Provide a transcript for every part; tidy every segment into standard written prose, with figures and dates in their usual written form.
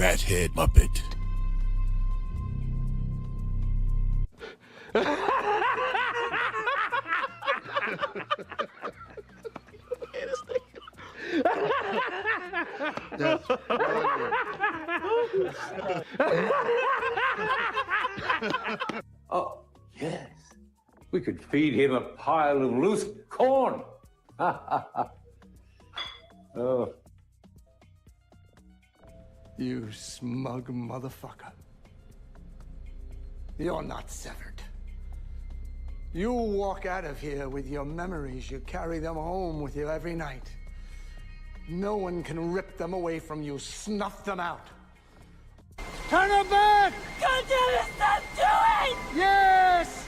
fathead muppet. That's brilliant. Oh, yes. We could feed him a pile of loose corn. Oh. You smug motherfucker. You're not severed. You walk out of here with your memories. You carry them home with you every night. No one can rip them away from you. Snuff them out. Turn them back! God damn it, stop doing! Yes!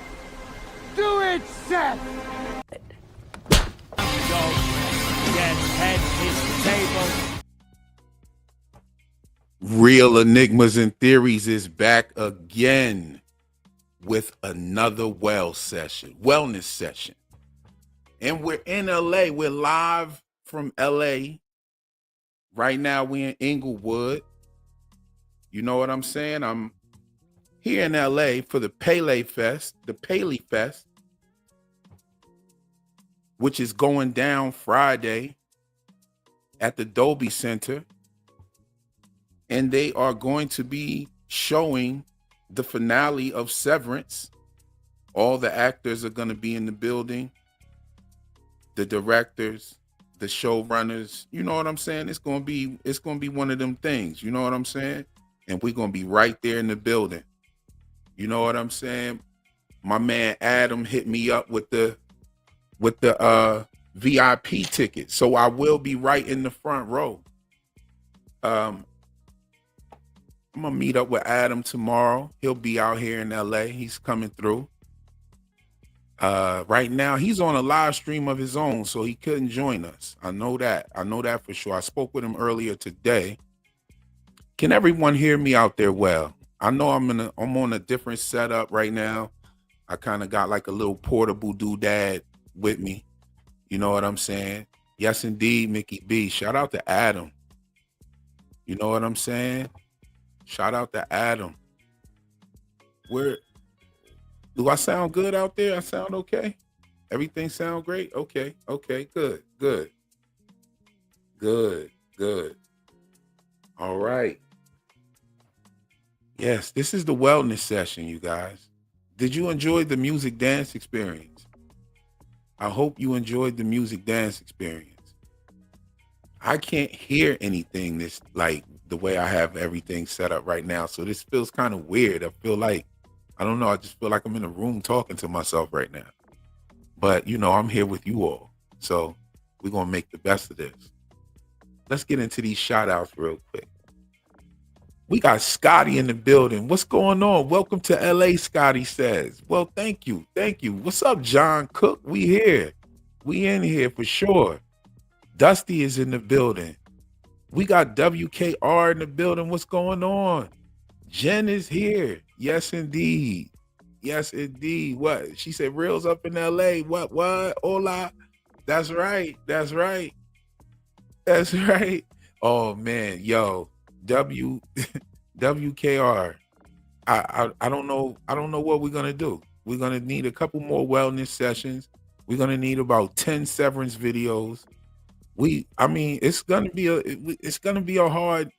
Do it, Seth! Get head his table. Real Enigmas and Theories is back again with another wellness session. And we're in LA. We're live from LA. Right now we're in Inglewood. You know what I'm saying? I'm here in LA for the Paley Fest, which is going down Friday at the Dolby Center. And they are going to be showing the finale of Severance. All the actors are going to be in the building. The directors, the showrunners, you know what I'm saying? It's going to be one of them things, you know what I'm saying? And we're going to be right there in the building. You know what I'm saying? My man Adam hit me up with the VIP ticket. So I will be right in the front row. I'm going to meet up with Adam tomorrow. He'll be out here in LA. He's coming through. Right now, he's on a live stream of his own, so he couldn't join us. I know that for sure. I spoke with him earlier today. Can everyone hear me out there well? I know I'm on a different setup right now. I kind of got like a little portable doodad with me. You know what I'm saying? Yes, indeed, Mickey B. Shout out to Adam. You know what I'm saying? Shout out to Adam. Do I sound good out there? I sound okay? Everything sound great? Okay, good. All right. Yes, this is the wellness session, you guys. Did you enjoy the music dance experience? I hope you enjoyed the music dance experience. I can't hear anything this like the way I have everything set up right now. So this feels kind of weird. I feel like, I don't know, I just feel like I'm in a room talking to myself right now. But, you know, I'm here with you all. So we're going to make the best of this. Let's get into these shout outs real quick. We got Scotty in the building. What's going on? Welcome to LA, Scotty says. Well, thank you. What's up, John Cook? We here. We in here for sure. Dusty is in the building. We got WKR in the building. What's going on? Jen is here. Yes, indeed. What? She said Reels up in LA. What? Hola. That's right. Oh man, yo. WKR. I don't know what we're gonna do. We're gonna need a couple more wellness sessions. We're gonna need about 10 severance videos. It's gonna be a hard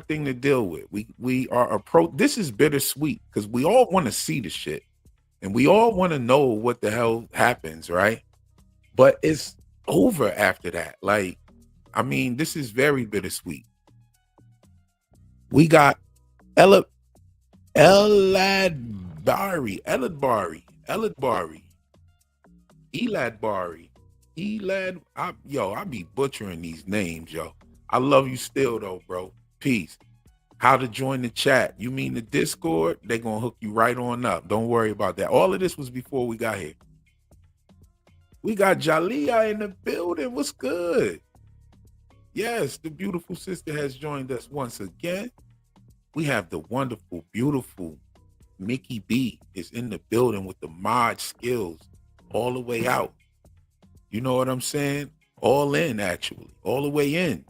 thing to deal with. This is bittersweet because we all want to see the shit and we all want to know what the hell happens, right? But it's over after that. This is very bittersweet. We got Elad Bari. I be butchering these names, yo. I love you still though, bro. Peace. How to join the chat? You mean the Discord? They're gonna hook you right on up. Don't worry about that. All of this was before we got here. We got Jaliyah in the building. What's good? Yes, the beautiful sister has joined us once again. We have the wonderful, beautiful Mickey B is in the building with the mod skills all the way out. You know what I'm saying? All in, actually. All the way in.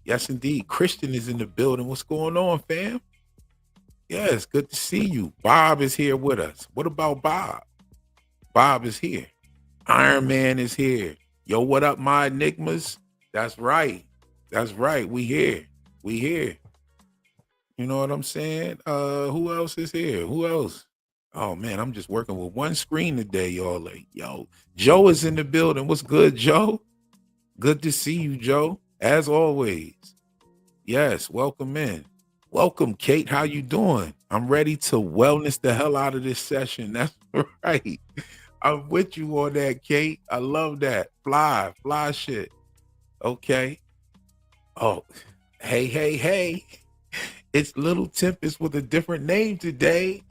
Yes, indeed. Christian is in the building. What's going on, fam? Yes, good to see you. Bob is here with us. What about Bob? Bob is here. Iron Man is here. Yo, what up, my enigmas? That's right. That's right. We here. We here. You know what I'm saying? Who else is here? Who else? Oh man, I'm just working with one screen today, y'all. Like, yo, Joe is in the building. What's good, Joe? Good to see you, Joe. As always. Yes, welcome in. Welcome, Kate. How you doing? I'm ready to wellness the hell out of this session. That's right. I'm with you on that, Kate. I love that. Fly shit. Okay. Oh, hey. It's Little Tempest with a different name today.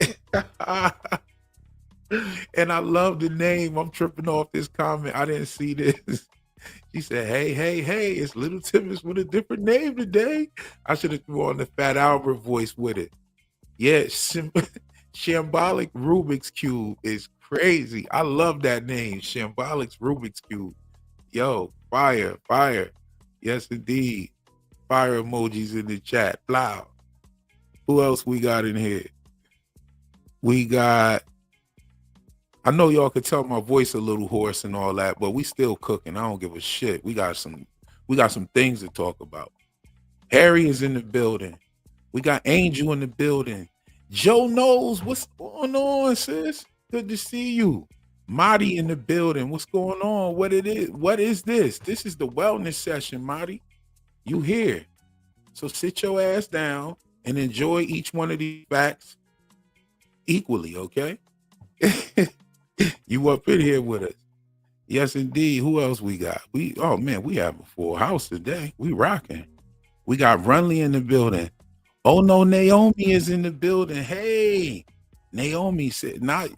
And I love the name. I'm tripping off this comment. I didn't see this. She said, hey, it's Little Tempest with a different name today. I should have threw on the Fat Albert voice with it. Yeah, Shambolic Rubik's Cube is crazy. I love that name, Shambolic Rubik's Cube. Yo, fire. Yes, indeed. Fire emojis in the chat. Wow. Who else we got in here? We got, I know y'all could tell my voice a little hoarse and all that, but we still cooking. I don't give a shit. We got some things to talk about. Harry is in the building. We got Angel in the building. Joe knows what's going on, sis. Good to see you. Marty in the building. What's going on? What it is? What is this? This is the wellness session, Marty. You here. So sit your ass down and enjoy each one of these facts equally, okay? You up in here with us. Yes, indeed. Who else we got? We have a full house today. We rocking. We got Runley in the building. Oh no, Naomi is in the building. Hey, Naomi said, not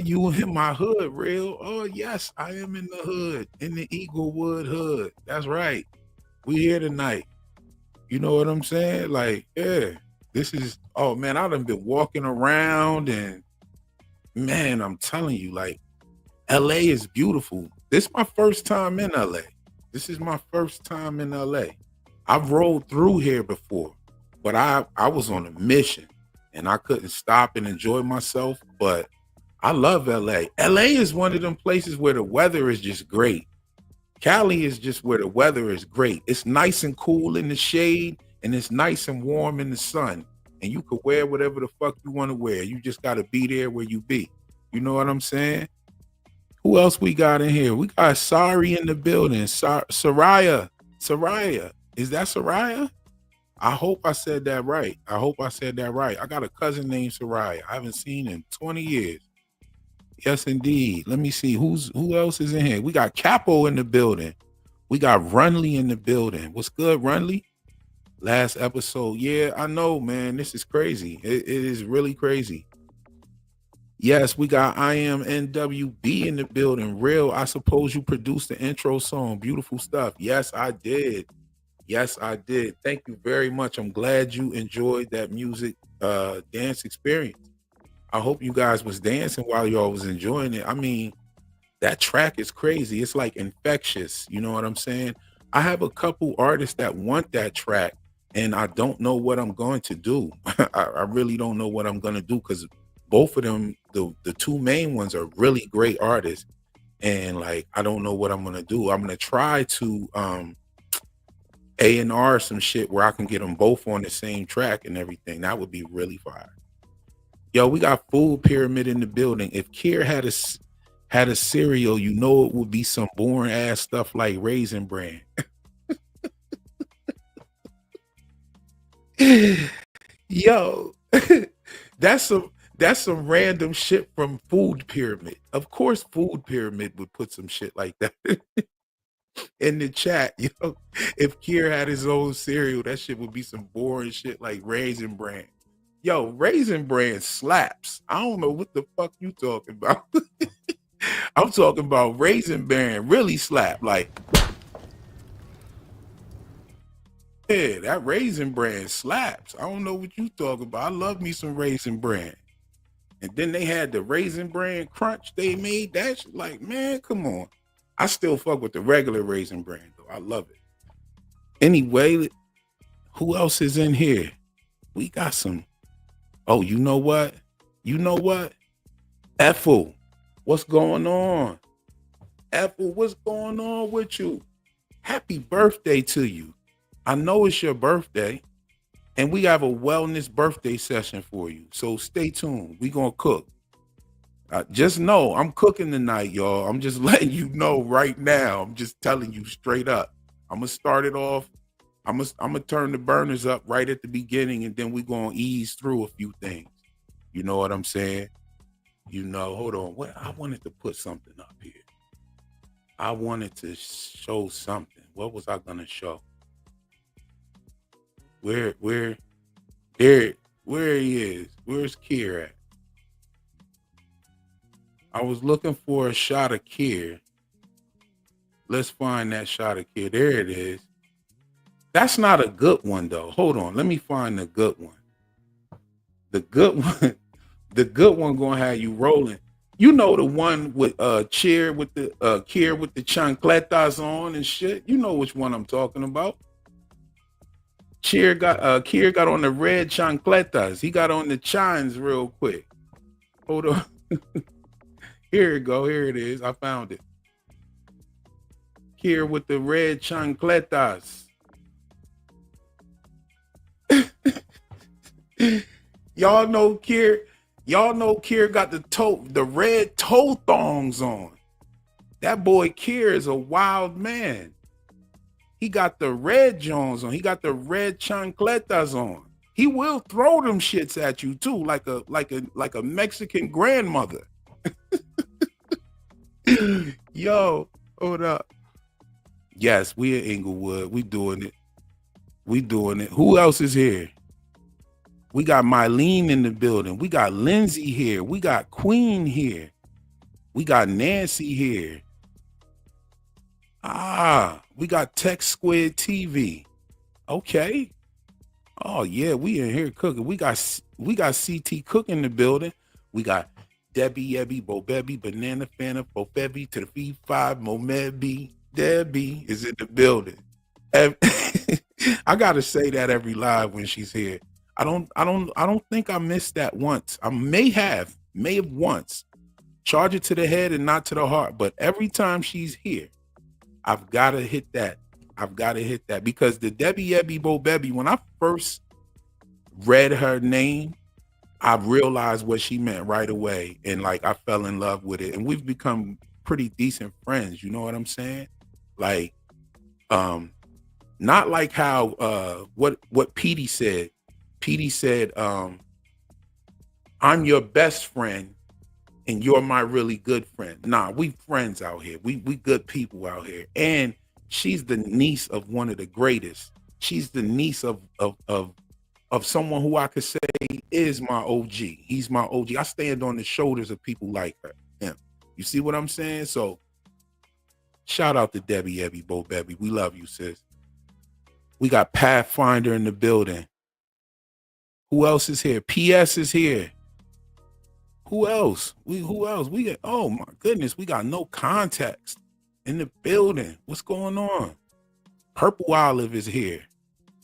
you in my hood, real. Oh yes, I am in the hood, in the Eaglewood hood. That's right. We here tonight. You know what I'm saying? Like, yeah, this is, oh man, I done been walking around and man, I'm telling you, like, LA is beautiful. This is my first time in LA. This is my first time in LA. I've rolled through here before, but I was on a mission and I couldn't stop and enjoy myself. But I love LA. LA is one of them places where the weather is just great. Cali is just where the weather is great. It's nice and cool in the shade and it's nice and warm in the sun. And you could wear whatever the fuck you want to wear. You just got to be there where you be. You know what I'm saying? Who else we got in here? We got Sari in the building. Soraya. Is that Soraya? I hope I said that right. I got a cousin named Soraya. I haven't seen in 20 years. Yes, indeed. Let me see. Who else is in here? We got Capo in the building. We got Runley in the building. What's good, Runley? Last episode. Yeah, I know, man. This is crazy. It is really crazy. Yes, we got I Am NWB in the building. Real, I suppose you produced the intro song. Beautiful stuff. Yes, I did. Thank you very much. I'm glad you enjoyed that music dance experience. I hope you guys was dancing while y'all was enjoying it. I mean, that track is crazy. It's like infectious. You know what I'm saying? I have a couple artists that want that track, and I don't know what I'm going to do. I really don't know what I'm going to do because both of them, the two main ones are really great artists. And like, I don't know what I'm going to do. I'm going to try to A&R some shit where I can get them both on the same track and everything. That would be really fire. Yo, we got Food Pyramid in the building. If Kier had a cereal, you know it would be some boring ass stuff like Raisin Bran. Yo, that's some random shit from Food Pyramid. Of course, Food Pyramid would put some shit like that in the chat. Yo, if Kier had his own cereal, that shit would be some boring shit like Raisin Bran. Yo, Raisin Bran slaps. I don't know what the fuck you talking about. I'm talking about Raisin Bran really slap. Like, yeah, that Raisin Bran slaps. I don't know what you talking about. I love me some Raisin Bran. And then they had the Raisin Bran Crunch they made. That's like, man, come on. I still fuck with the regular Raisin Bran, though. I love it. Anyway, Who else is in here? We got some. Oh, you know what? You know what? Ethel, what's going on? Ethel, what's going on with you? Happy birthday to you. I know it's your birthday, and we have a wellness birthday session for you. So stay tuned. We're going to cook. Just know I'm cooking tonight, y'all. I'm just letting you know right now. I'm just telling you straight up. I'm going to start it off. I'm gonna turn the burners up right at the beginning, and then we're going to ease through a few things. You know what I'm saying? You know, hold on. What I wanted to put something up here. I wanted to show something. What was I going to show? Where he is. Where's Kier at? I was looking for a shot of Kier. Let's find that shot of Kier. There it is. That's not a good one though. Hold on. Let me find the good one. The good one gonna have you rolling. You know the one with Kier with the chancletas on and shit. You know which one I'm talking about. Kier got on the red chancletas. He got on the chines real quick. Hold on. Here it go. Here it is. I found it. Kier with the red chancletas. Y'all know Kier got the red toe thongs on. That boy Kier is a wild man. He got the red Jones on. He got the red chancletas on. He will throw them shits at you too, like a Mexican grandmother. Yo, hold up. Yes, we in Inglewood. We doing it. Who else is here? We got Mylene in the building. We got Lindsay here. We got Queen here. We got Nancy here. We got Tech Squid TV. Okay. Oh yeah, we in here cooking. We got CT Cook in the building. We got Debbie, Yebby, Bobebi, Banana Fana, Bobebi to the V5, Momebi. Debbie is in the building. I gotta say that every live when she's here. I don't think I missed that once. I may have once. Charge it to the head and not to the heart. But every time she's here, I've got to hit that. Because the Debbie Yebby Bobebi, when I first read her name, I realized what she meant right away. And like, I fell in love with it. And we've become pretty decent friends. You know what I'm saying? Like, not like how, what Petey said. Petey said, I'm your best friend and you're my really good friend. Nah, we friends out here. We good people out here. And she's the niece of one of the greatest. She's the niece of someone who I could say is my OG. He's my OG. I stand on the shoulders of people like him. You see what I'm saying? So shout out to Debbie Ebby Bobebi. We love you, sis. We got Pathfinder in the building. Who else is here? PS is here. Who else? Who else? We got, oh my goodness, we got no context in the building. What's going on? Purple Olive is here.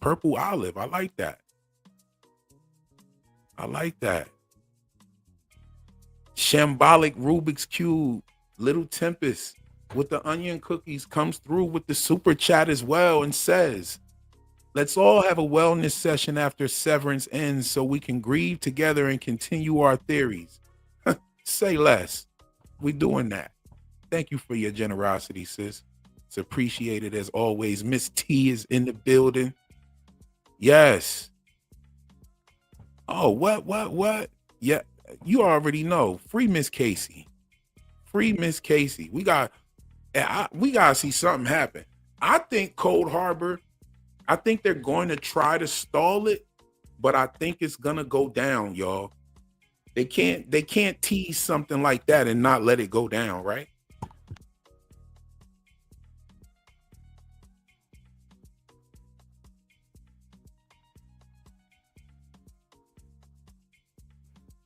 Purple Olive. I like that. Shambolic Rubik's Cube. Little Tempest with the onion cookies comes through with the super chat as well and says, let's all have a wellness session after Severance ends so we can grieve together and continue our theories. Say less. We're doing that. Thank you for your generosity, sis. It's appreciated as always. Miss T is in the building. Yes. Oh, what? Yeah, you already know. Free Miss Casey. We got to see something happen. I think Cold Harbor, I think they're going to try to stall it, but I think it's gonna go down, y'all. They can't tease something like that and not let it go down, right?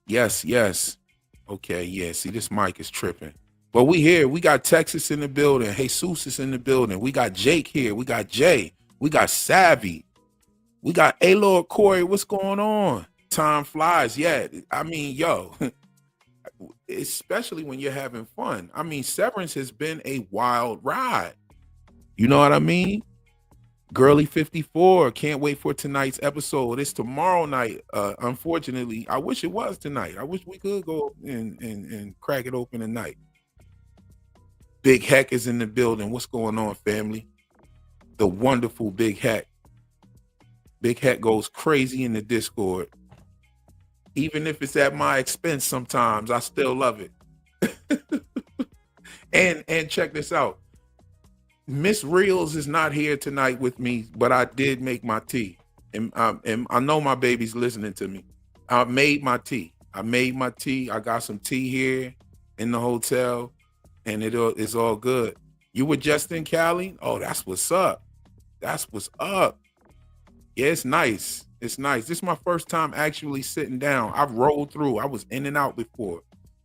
Yes. Okay, yeah. See, this mic is tripping. But we here. We got Texas in the building. Jesus is in the building. We got Jake here. We got Jay. We got Savvy. We got A Lord Corey. What's going on? Time flies. Yeah. I mean, yo, especially when you're having fun. I mean, Severance has been a wild ride. You know what I mean? Girly 54, can't wait for tonight's episode. It's tomorrow night. Unfortunately, I wish it was tonight. I wish we could go and crack it open tonight. Big Heck is in the building. What's going on, family? The wonderful Big Heck. Big Heck goes crazy in the Discord. Even if it's at my expense sometimes, I still love it. And check this out. Miss Reels is not here tonight with me, but I did make my tea. And I know my baby's listening to me. I made my tea. I got some tea here in the hotel, and it's all good. You were just in Cali? Oh, that's what's up. That's what's up. Yeah, it's nice. It's nice. This is my first time actually sitting down. I've rolled through. I was in and out before.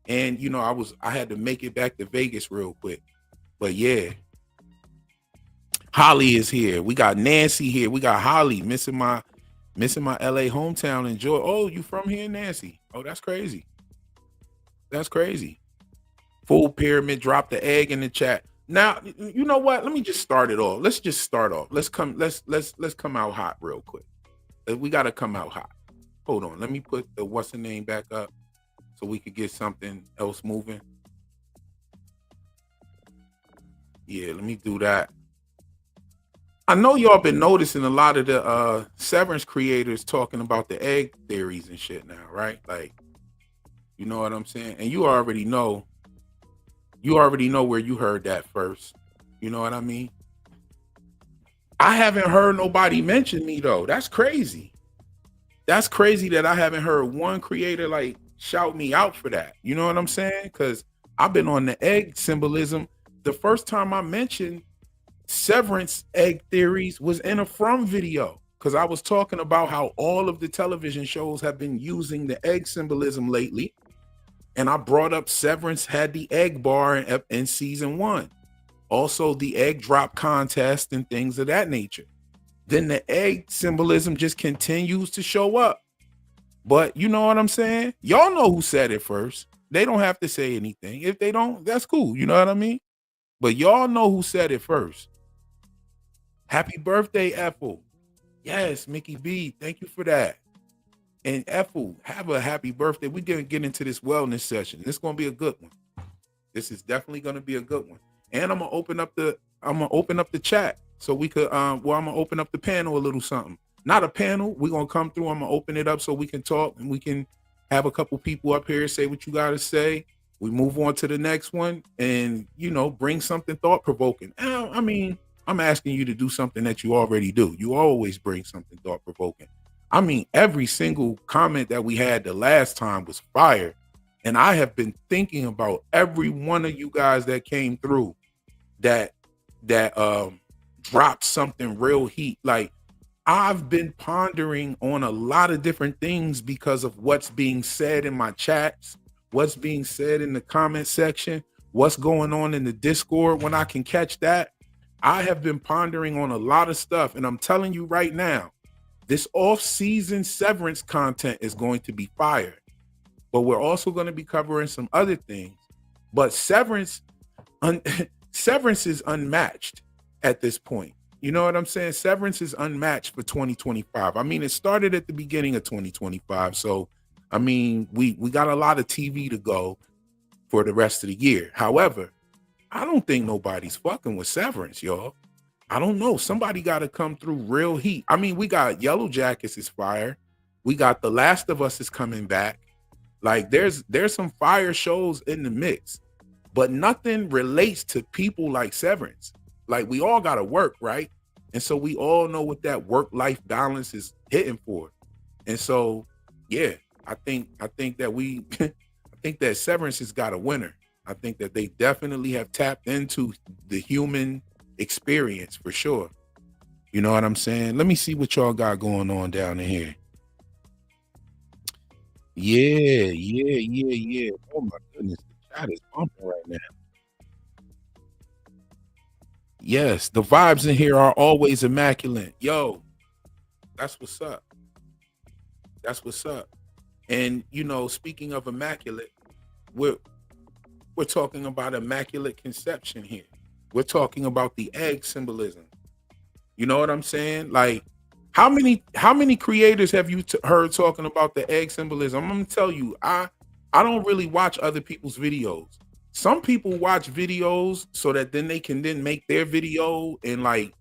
And, you know, I had to make it back to Vegas real quick. But yeah. Holly is here. We got Nancy here. We got Holly missing my LA hometown. Enjoy. Oh, you from here, Nancy? Oh, that's crazy. That's crazy. Full Pyramid dropped the egg in the chat. Now, you know what? Let me just start it off. Let's just start off. Let's come out hot real quick. We got to come out hot. Hold on. Let me put the what's the name back up so we could get something else moving. Yeah, let me do that. I know y'all been noticing a lot of the Severance creators talking about the egg theories and shit now, right? Like, you know what I'm saying? And you already know where you heard that first. You know what I mean? I haven't heard nobody mention me though. That's crazy. That's crazy that I haven't heard one creator like shout me out for that. You know what I'm saying? Because I've been on the egg symbolism. The first time I mentioned Severance egg theories was in a From video, because I was talking about how all of the television shows have been using the egg symbolism lately. And I brought up Severance had the egg bar in season 1. Also the egg drop contest and things of that nature. Then the egg symbolism just continues to show up. But you know what I'm saying? Y'all know who said it first. They don't have to say anything. If they don't, that's cool. You know what I mean? But y'all know who said it first. Happy birthday, Ethel. Yes, Mickey B. Thank you for that. And Ethel, have a happy birthday. We're going to get into this wellness session. This is going to be a good one. This is definitely going to be a good one. And I'm going to open up the chat so we could I'm going to open up the panel a little something. Not a panel. We're going to come through. I'm going to open it up so we can talk and we can have a couple people up here say what you got to say. We move on to the next one and, you know, bring something thought-provoking. I mean, I'm asking you to do something that you already do. You always bring something thought-provoking. I mean, every single comment that we had the last time was fire. And I have been thinking about every one of you guys that came through that dropped something real heat. Like, I've been pondering on a lot of different things because of what's being said in my chats, what's being said in the comment section, what's going on in the Discord when I can catch that. I have been pondering on a lot of stuff, and I'm telling you right now, this off-season Severance content is going to be fire. But we're also going to be covering some other things. But Severance is unmatched at this point. You know what I'm saying? Severance is unmatched for 2025. I mean, it started at the beginning of 2025. So, I mean, we got a lot of TV to go for the rest of the year. However, I don't think nobody's fucking with Severance, y'all. I don't know. Somebody got to come through real heat. I mean, we got Yellow Jackets is fire. We got The Last of Us is coming back. Like, there's some fire shows in the mix, but nothing relates to people like Severance. Like, we all got to work, right? And so we all know what that work-life balance is hitting for. And so, yeah, I think that I think that Severance has got a winner. I think that they definitely have tapped into the human experience for sure. You know what I'm saying? Let me see what y'all got going on down in here. Yeah. Oh my goodness, the chat is bumping right now. Yes, the vibes in here are always immaculate. Yo, That's what's up. That's what's up. And you know, speaking of immaculate, we're talking about immaculate conception here. We're talking about the egg symbolism. You know what I'm saying? Like, how many creators have you heard talking about the egg symbolism? I'm gonna tell you, I don't really watch other people's videos. Some people watch videos so that then they can then make their video, and like,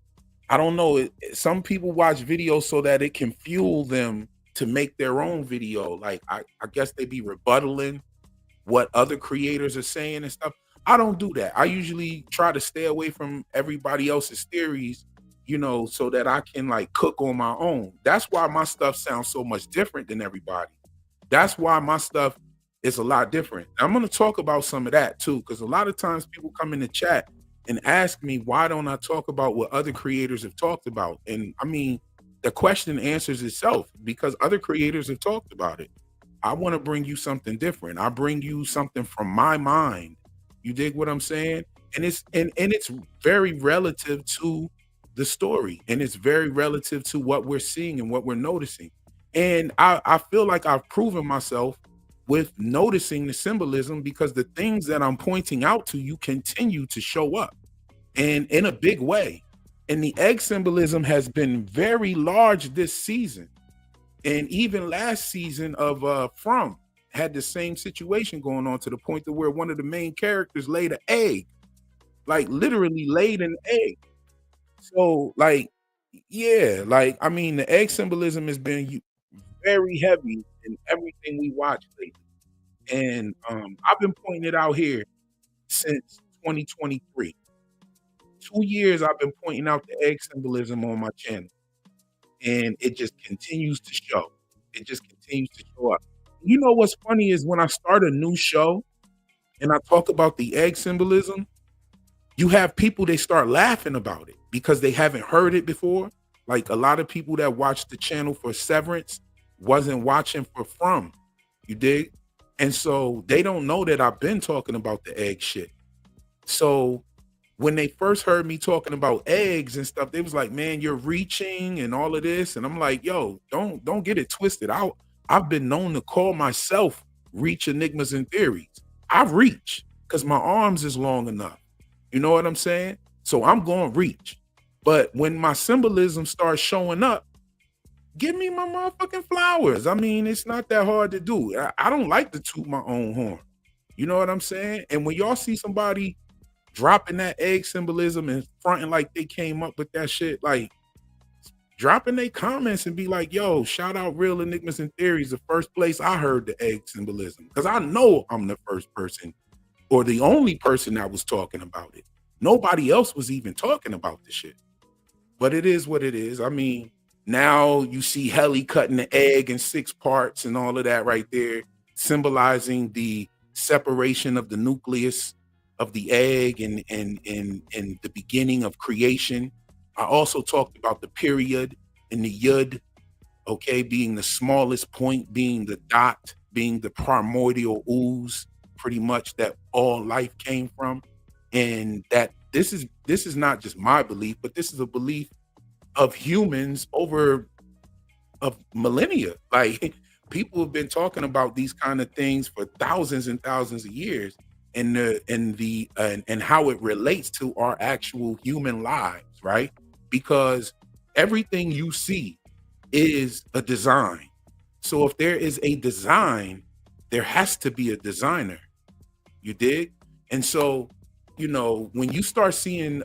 I don't know, some people watch videos so that it can fuel them to make their own video. Like, I guess they be rebuttaling what other creators are saying and stuff. I don't do that. I usually try to stay away from everybody else's theories, you know, so that I can like cook on my own. That's why my stuff sounds so much different than everybody. That's why my stuff is a lot different. I'm going to talk about some of that too, because a lot of times people come in the chat and ask me, why don't I talk about what other creators have talked about? And I mean, the question answers itself, because other creators have talked about it. I want to bring you something different. I bring you something from my mind. You dig what I'm saying? And it's it's very relative to the story, and it's very relative to what we're seeing and what we're noticing. And I feel like I've proven myself with noticing the symbolism, because the things that I'm pointing out to you continue to show up, and in a big way. And the egg symbolism has been very large this season. And even last season of From had the same situation going on, to the point to where one of the main characters laid an egg, like literally laid an egg. So like, yeah, like, I mean, the egg symbolism has been very heavy in everything we watch lately. And I've been pointing it out here since 2023. 2 years I've been pointing out the egg symbolism on my channel, and it just continues to show. It just continues to show up. You know what's funny is when I start a new show and I talk about the egg symbolism, you have people, they start laughing about it because they haven't heard it before. Like, a lot of people that watch the channel for Severance wasn't watching for From. You dig? And so they don't know that I've been talking about the egg shit. So when they first heard me talking about eggs and stuff, they was like, man, you're reaching and all of this. And I'm like, yo, don't get it twisted. I've been known to call myself Reach Enigmas and Theories. I reach because my arms is long enough. You know what I'm saying? So I'm going to reach. But when my symbolism starts showing up, give me my motherfucking flowers. I mean, it's not that hard to do. I don't like to toot my own horn. You know what I'm saying? And when y'all see somebody dropping that egg symbolism and fronting like they came up with that shit, like, dropping their comments and be like, yo, shout out Real Enigmas and Theories, the first place I heard the egg symbolism. Because I know I'm the first person, or the only person that was talking about it. Nobody else was even talking about the shit. But it is what it is. I mean, now you see Helly cutting the egg in 6 parts and all of that right there, symbolizing the separation of the nucleus of the egg and the beginning of creation. I also talked about the period and the yud, okay, being the smallest point, being the dot, being the primordial ooze, pretty much, that all life came from. And that this is not just my belief, but this is a belief of humans over of millennia. Like, people have been talking about these kind of things for thousands and thousands of years, and how it relates to our actual human lives, right? Because everything you see is a design. So if there is a design, there has to be a designer. You dig? And so, you know, when you start seeing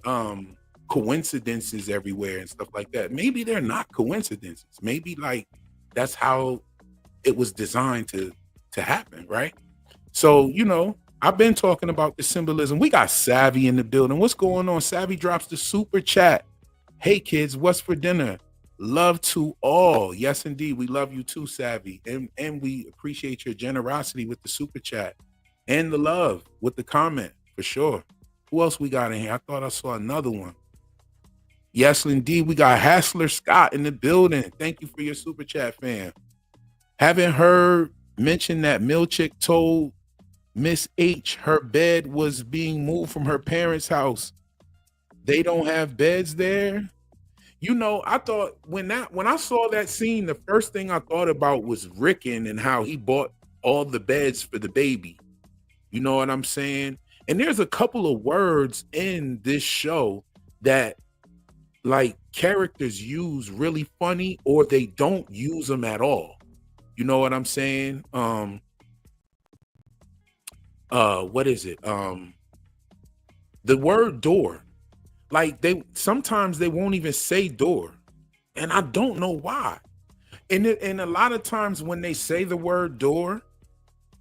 coincidences everywhere and stuff like that, maybe they're not coincidences. Maybe, like, that's how it was designed to happen, right? So, you know, I've been talking about the symbolism. We got Savvy in the building. What's going on? Savvy drops the super chat. Hey kids, what's for dinner? Love to all. Yes, indeed. We love you too, Savvy. And we appreciate your generosity with the super chat and the love with the comment, for sure. Who else we got in here? I thought I saw another one. Yes, indeed. We got Hassler Scott in the building. Thank you for your super chat, fam. Haven't heard mention that Milchick told Miss H her bed was being moved from her parents' house. They don't have beds there. You know, I thought when I saw that scene, the first thing I thought about was Rickon and how he bought all the beds for the baby. You know what I'm saying? And there's a couple of words in this show that like characters use really funny or they don't use them at all. You know what I'm saying? What is it? The word door. Like sometimes they won't even say door. And I don't know why. And a lot of times when they say the word door,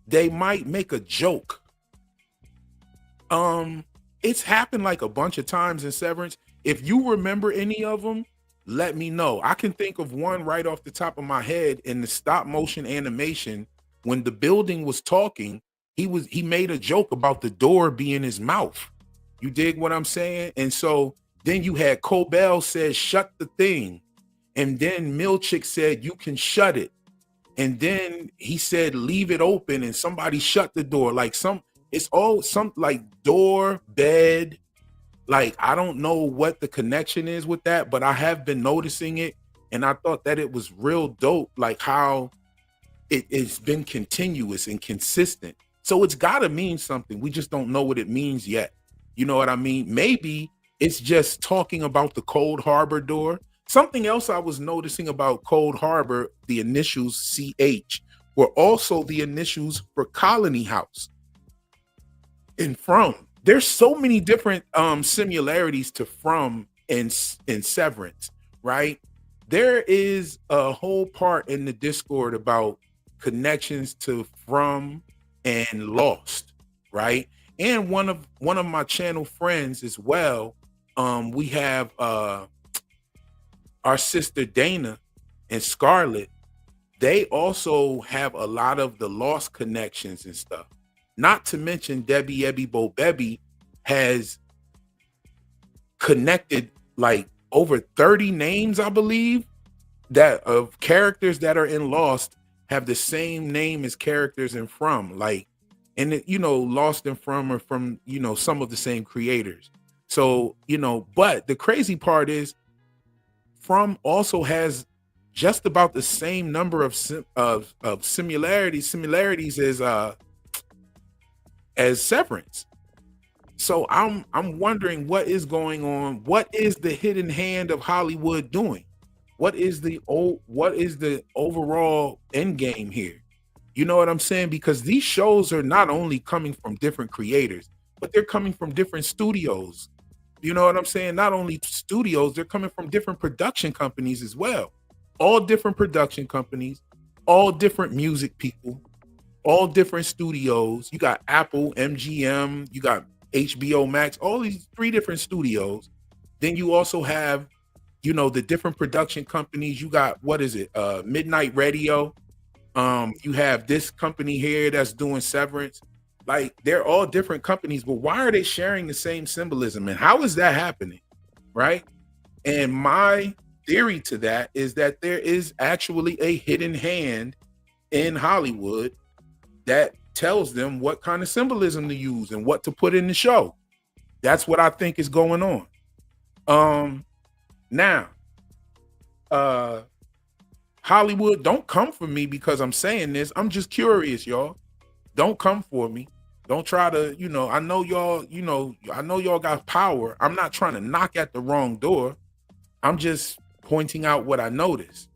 they might make a joke. It's happened like a bunch of times in Severance. If you remember any of them, let me know. I can think of one right off the top of my head in the stop motion animation. When the building was talking, he made a joke about the door being his mouth. You dig what I'm saying? And so then you had Cobell said, shut the thing. And then Milchick said, you can shut it. And then he said, leave it open. And somebody shut the door. Like it's all some like door, bed. Like, I don't know what the connection is with that, but I have been noticing it. And I thought that it was real dope, like how it's been continuous and consistent. So it's got to mean something. We just don't know what it means yet. You know what I mean? Maybe it's just talking about the Cold Harbor door. Something else I was noticing about Cold Harbor, the initials CH were also the initials for Colony House and From. There's so many different similarities to From and Severance, right? There is a whole part in the Discord about connections to From and Lost, right? And one of my channel friends as well, we have our sister Dana and Scarlett. They also have a lot of the Lost connections and stuff. Not to mention Debbie Ebby Bo Bebby has connected like over 30 names, I believe, that of characters that are in Lost have the same name as characters in From. Like, and it, you know, Lost and From are from, you know, some of the same creators. So, you know, but the crazy part is From also has just about the same number of similarities as Severance. So I'm wondering what is going on. What is the hidden hand of Hollywood doing? What is the overall end game here? You know what I'm saying? Because these shows are not only coming from different creators, but they're coming from different studios. You know what I'm saying? Not only studios, they're coming from different production companies as well. All different production companies, all different music people, all different studios. You got Apple, MGM, you got HBO Max, all these 3 different studios. Then you also have, you know, the different production companies. You got, what is it? Midnight Radio. You have this company here that's doing Severance. Like, they're all different companies, but why are they sharing the same symbolism? And how is that happening? Right? And my theory to that is that there is actually a hidden hand in Hollywood that tells them what kind of symbolism to use and what to put in the show. That's what I think is going on. Now, Hollywood, don't come for me because I'm saying this. I'm just curious, y'all. Don't come for me. Don't try to, you know, I know y'all got power. I'm not trying to knock at the wrong door. I'm just pointing out what I noticed.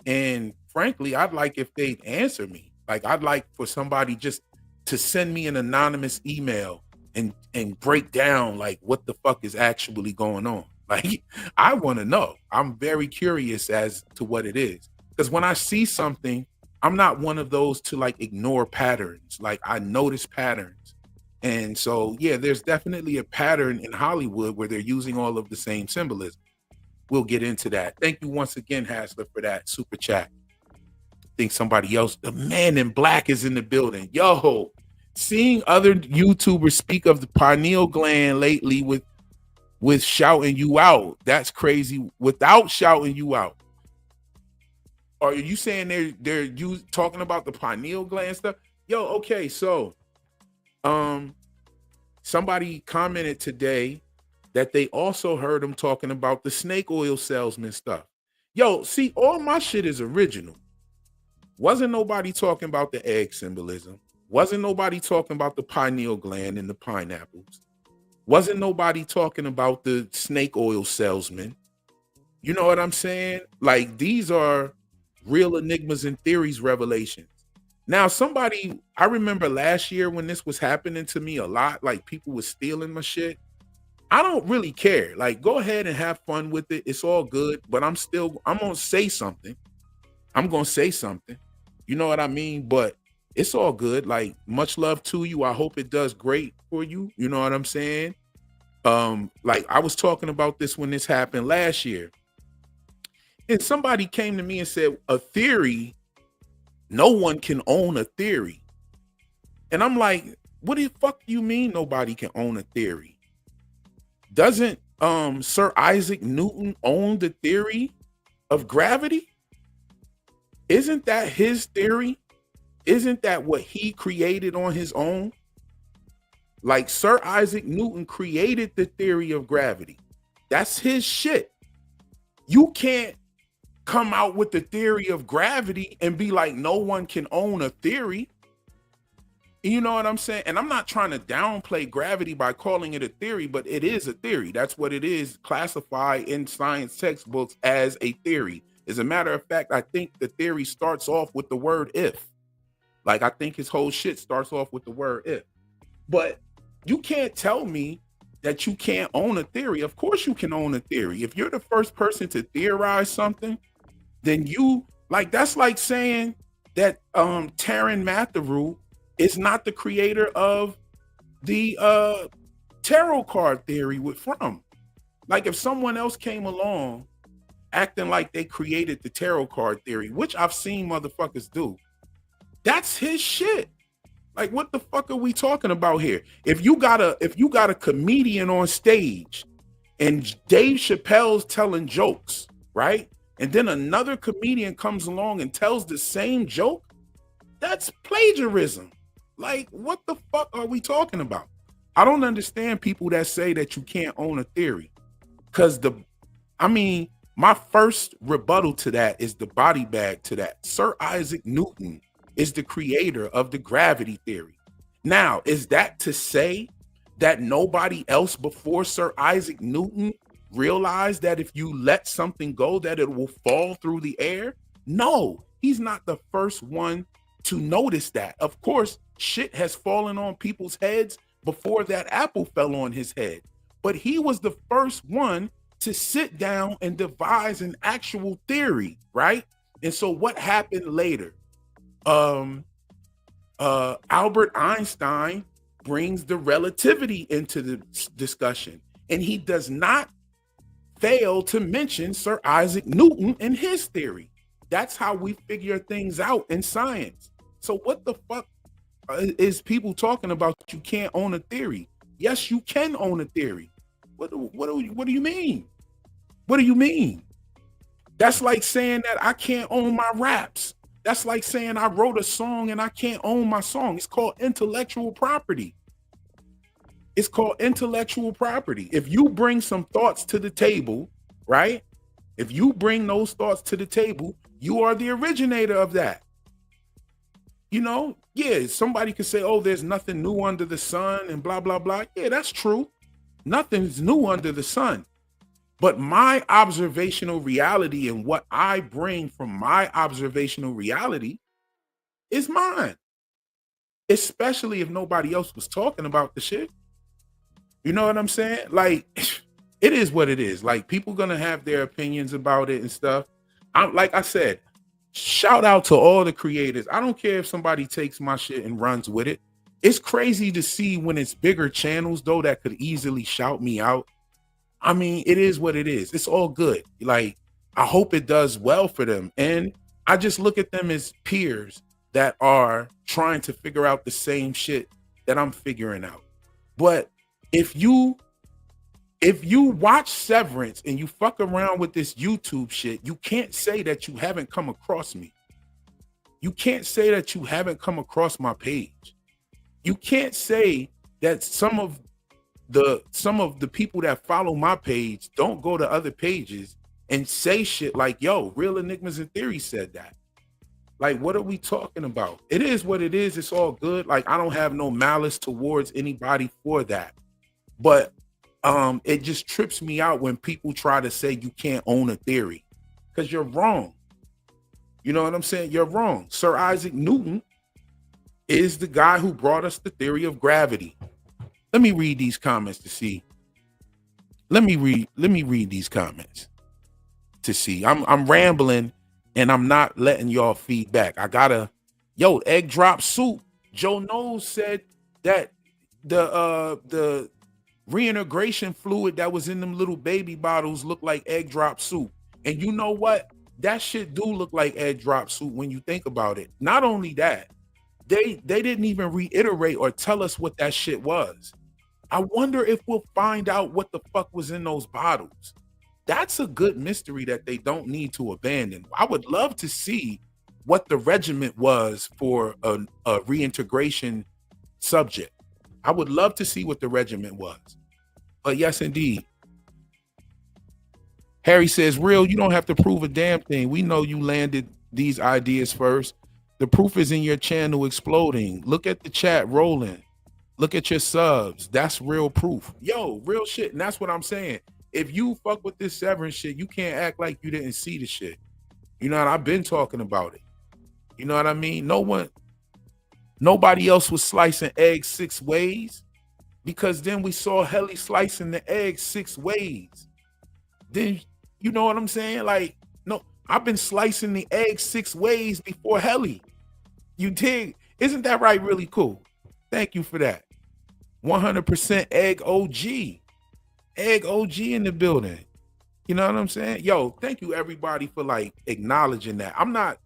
And frankly, I'd like if they'd answer me. Like, I'd like for somebody just to send me an anonymous email and break down like what the fuck is actually going on. Like, I want to know. I'm very curious as to what it is. Because when I see something, I'm not one of those to like ignore patterns. Like, I notice patterns. And so, yeah, there's definitely a pattern in Hollywood where they're using all of the same symbolism. We'll get into that. Thank you once again, Hassler, for that super chat. I think somebody else, the man in black, is in the building. Yo, seeing other YouTubers speak of the pineal gland lately with shouting you out. That's crazy. Without shouting you out. Are you saying they're you talking about the pineal gland stuff? Yo, okay, so somebody commented today that they also heard him talking about the snake oil salesman stuff. Yo, see, all my shit is original. Wasn't nobody talking about the egg symbolism. Wasn't nobody talking about the pineal gland and the pineapples. Wasn't nobody talking about the snake oil salesman. You know what I'm saying? Like, these are real enigmas and theories revelations. Now, I remember last year when this was happening to me a lot, like people was stealing my shit. I don't really care. Like, go ahead and have fun with it. It's all good, but I'm going to say something. I'm going to say something. You know what I mean? But it's all good. Like, much love to you. I hope it does great for you. You know what I'm saying? Like, I was talking about this when this happened last year. And somebody came to me and said, a theory, no one can own a theory. And I'm like, what the fuck do you mean nobody can own a theory? Doesn't Sir Isaac Newton own the theory of gravity? Isn't that his theory? Isn't that what he created on his own? Like, Sir Isaac Newton created the theory of gravity. That's his shit. You can't come out with the theory of gravity and be like, no one can own a theory. You know what I'm saying? And I'm not trying to downplay gravity by calling it a theory, but it is a theory. That's what it is, classified in science textbooks as a theory. As a matter of fact, I think the theory starts off with the word if. Like, I think his whole shit starts off with the word if. But you can't tell me that you can't own a theory. Of course you can own a theory. If you're the first person to theorize something, then that's like saying that Taran Matharu is not the creator of the tarot card theory with Fromm. Like, if someone else came along acting like they created the tarot card theory, which I've seen motherfuckers do, that's his shit. Like, what the fuck are we talking about here? If you got a comedian on stage and Dave Chappelle's telling jokes, right? And then another comedian comes along and tells the same joke, that's plagiarism. Like, what the fuck are we talking about? I don't understand people that say that you can't own a theory. Because my first rebuttal to that is the body bag to that. Sir Isaac Newton is the creator of the gravity theory. Now, is that to say that nobody else before Sir Isaac Newton realized that if you let something go, that it will fall through the air? No, he's not the first one to notice that. Of course, shit has fallen on people's heads before that apple fell on his head. But he was the first one to sit down and devise an actual theory, right? And so what happened later? Albert Einstein brings the relativity into the discussion, and he does not fail to mention Sir Isaac Newton and his theory. That's how we figure things out in science. So what the fuck is people talking about? You can't own a theory. Yes, you can own a theory. What do you mean? What do you mean? That's like saying that I can't own my raps. That's like saying I wrote a song and I can't own my song. It's called intellectual property. It's called intellectual property. If you bring some thoughts to the table, right? If you bring those thoughts to the table, you are the originator of that. You know, yeah, somebody could say, oh, there's nothing new under the sun and blah, blah, blah. Yeah, that's true. Nothing's new under the sun. But my observational reality and what I bring from my observational reality is mine. Especially if nobody else was talking about the shit. You know what I'm saying? Like, it is what it is. Like, people gonna have their opinions about it and stuff. Like I said, shout out to all the creators. I don't care if somebody takes my shit and runs with it. It's crazy to see when it's bigger channels, though, that could easily shout me out. I mean, it is what it is. It's all good. Like, I hope it does well for them. And I just look at them as peers that are trying to figure out the same shit that I'm figuring out. But if you watch Severance and you fuck around with this YouTube shit, you can't say that you haven't come across me. You can't say that you haven't come across my page. You can't say that some of some of the people that follow my page don't go to other pages and say shit like, yo, Real Enigmas in Theory said that. Like, what are we talking about? It is what it is. It's all good. Like, I don't have no malice towards anybody for that. But it just trips me out when people try to say you can't own a theory, because you're wrong. You know what I'm saying? You're wrong. Sir Isaac Newton is the guy who brought us the theory of gravity. Let me read these comments to see. Let me read these comments to see. I'm rambling and I'm not letting y'all feedback. I gotta, egg drop soup. Joe Knowles said that the reintegration fluid that was in them little baby bottles looked like egg drop soup. And you know what? That shit do look like egg drop soup when you think about it. Not only that, they didn't even reiterate or tell us what that shit was. I wonder if we'll find out what the fuck was in those bottles. That's a good mystery that they don't need to abandon. I would love to see what the regiment was for a reintegration subject. I would love to see what the regiment was. But yes, indeed. Harry says, Real, you don't have to prove a damn thing. We know you landed these ideas first. The proof is in your channel exploding. Look at the chat rolling. Look at your subs. That's real proof. Yo, real shit. And that's what I'm saying. If you fuck with this Severance shit, you can't act like you didn't see the shit. You know what? I've been talking about it. You know what I mean? Nobody else was slicing eggs 6 ways, because then we saw Helly slicing the eggs 6 ways. Then, you know what I'm saying? Like, no, I've been slicing the eggs 6 ways before Helly. You dig? Isn't that right? Really cool. Thank you for that. 100% egg OG. Egg OG in the building. You know what I'm saying? Yo, thank you everybody for like acknowledging that. I'm not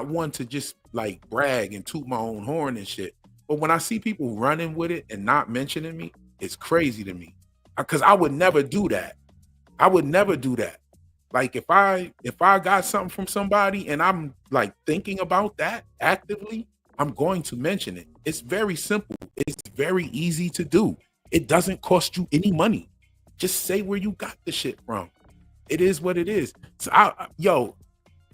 one to just like brag and toot my own horn and shit. But when I see people running with it and not mentioning me, it's crazy to me. Because I would never do that. I would never do that. Like if I got something from somebody and I'm like thinking about that actively, I'm going to mention it. It's very simple. It's very easy to do. It doesn't cost you any money. Just say where you got the shit from. It is what it is. So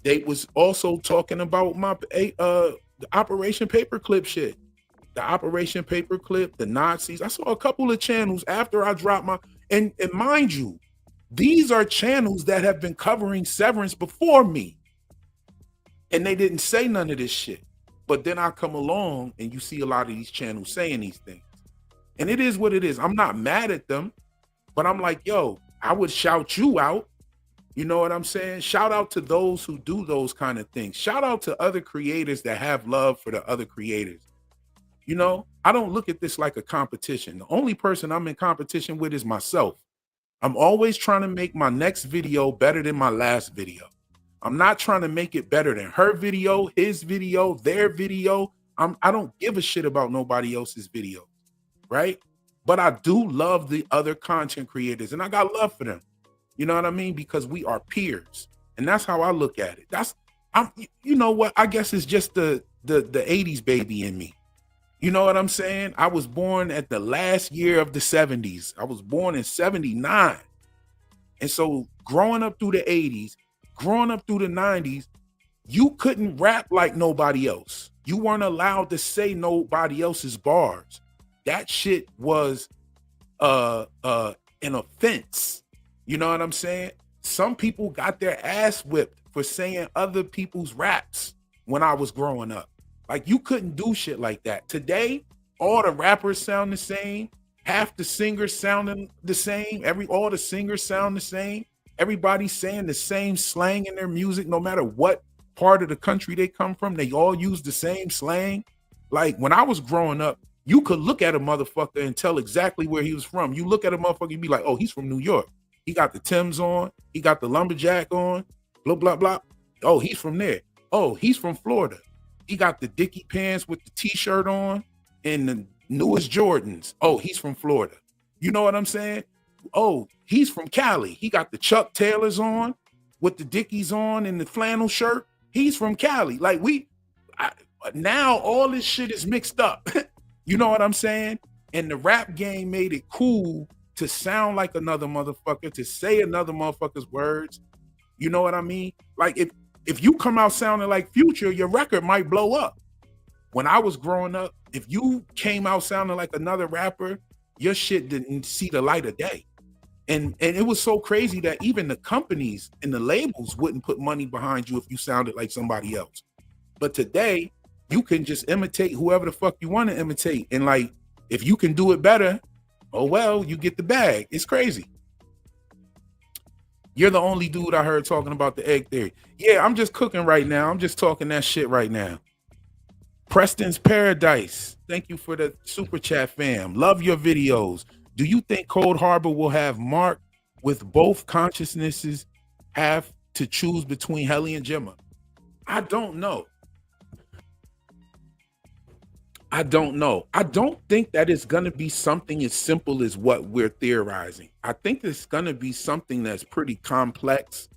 they was also talking about my the Operation Paperclip shit. The Operation Paperclip, the Nazis. I saw a couple of channels after I dropped my and mind you, these are channels that have been covering Severance before me. And they didn't say none of this shit. But then I come along and you see a lot of these channels saying these things. And it is what it is. I'm not mad at them, but I'm like, yo, I would shout you out. You know what I'm saying? Shout out to those who do those kind of things. Shout out to other creators that have love for the other creators. You know, I don't look at this like a competition. The only person I'm in competition with is myself. I'm always trying to make my next video better than my last video. I'm not trying to make it better than her video, his video, their video. I don't give a shit about nobody else's video, right? But I do love the other content creators and I got love for them. You know what I mean? Because we are peers. And that's how I look at it. You know what? I guess it's just the 80s baby in me. You know what I'm saying? I was born at the last year of the 70s. I was born in 79. And so growing up through the 80s, growing up through the 90s, you couldn't rap like nobody else. You weren't allowed to say nobody else's bars. That shit was an offense. You know what I'm saying? Some people got their ass whipped for saying other people's raps when I was growing up. Like you couldn't do shit like that. Today, all the rappers sound the same. Half the singers sounding the same. All the singers sound the same. Everybody's saying the same slang in their music, no matter what part of the country they come from. They all use the same slang. Like when I was growing up, you could look at a motherfucker and tell exactly where he was from. You look at a motherfucker, you'd be like, oh, he's from New York. He got the Timbs on. He got the lumberjack on. Blah, blah, blah. Oh, he's from there. Oh, he's from Florida. He got the Dickie pants with the t-shirt on and the newest Jordans. Oh, he's from Florida. You know what I'm saying? Oh, he's from Cali. He got the Chuck Taylors on with the Dickies on and the flannel shirt. He's from Cali. Like now all this shit is mixed up. You know what I'm saying? And the rap game made it cool to sound like another motherfucker, to say another motherfucker's words. You know what I mean? Like if you come out sounding like Future, your record might blow up. When I was growing up, if you came out sounding like another rapper, your shit didn't see the light of day. And it was so crazy that even the companies and the labels wouldn't put money behind you if you sounded like somebody else. But today, you can just imitate whoever the fuck you want to imitate. And like, if you can do it better, oh well, you get the bag. It's crazy. You're the only dude I heard talking about the egg theory. Yeah, I'm just cooking right now. I'm just talking that shit right now. Preston's Paradise. Thank you for the super chat, fam. Love your videos. Do you think Cold Harbor will have Mark with both consciousnesses have to choose between Helly and Gemma? I don't know. I don't think that it's going to be something as simple as what we're theorizing. I think it's going to be something that's pretty complex,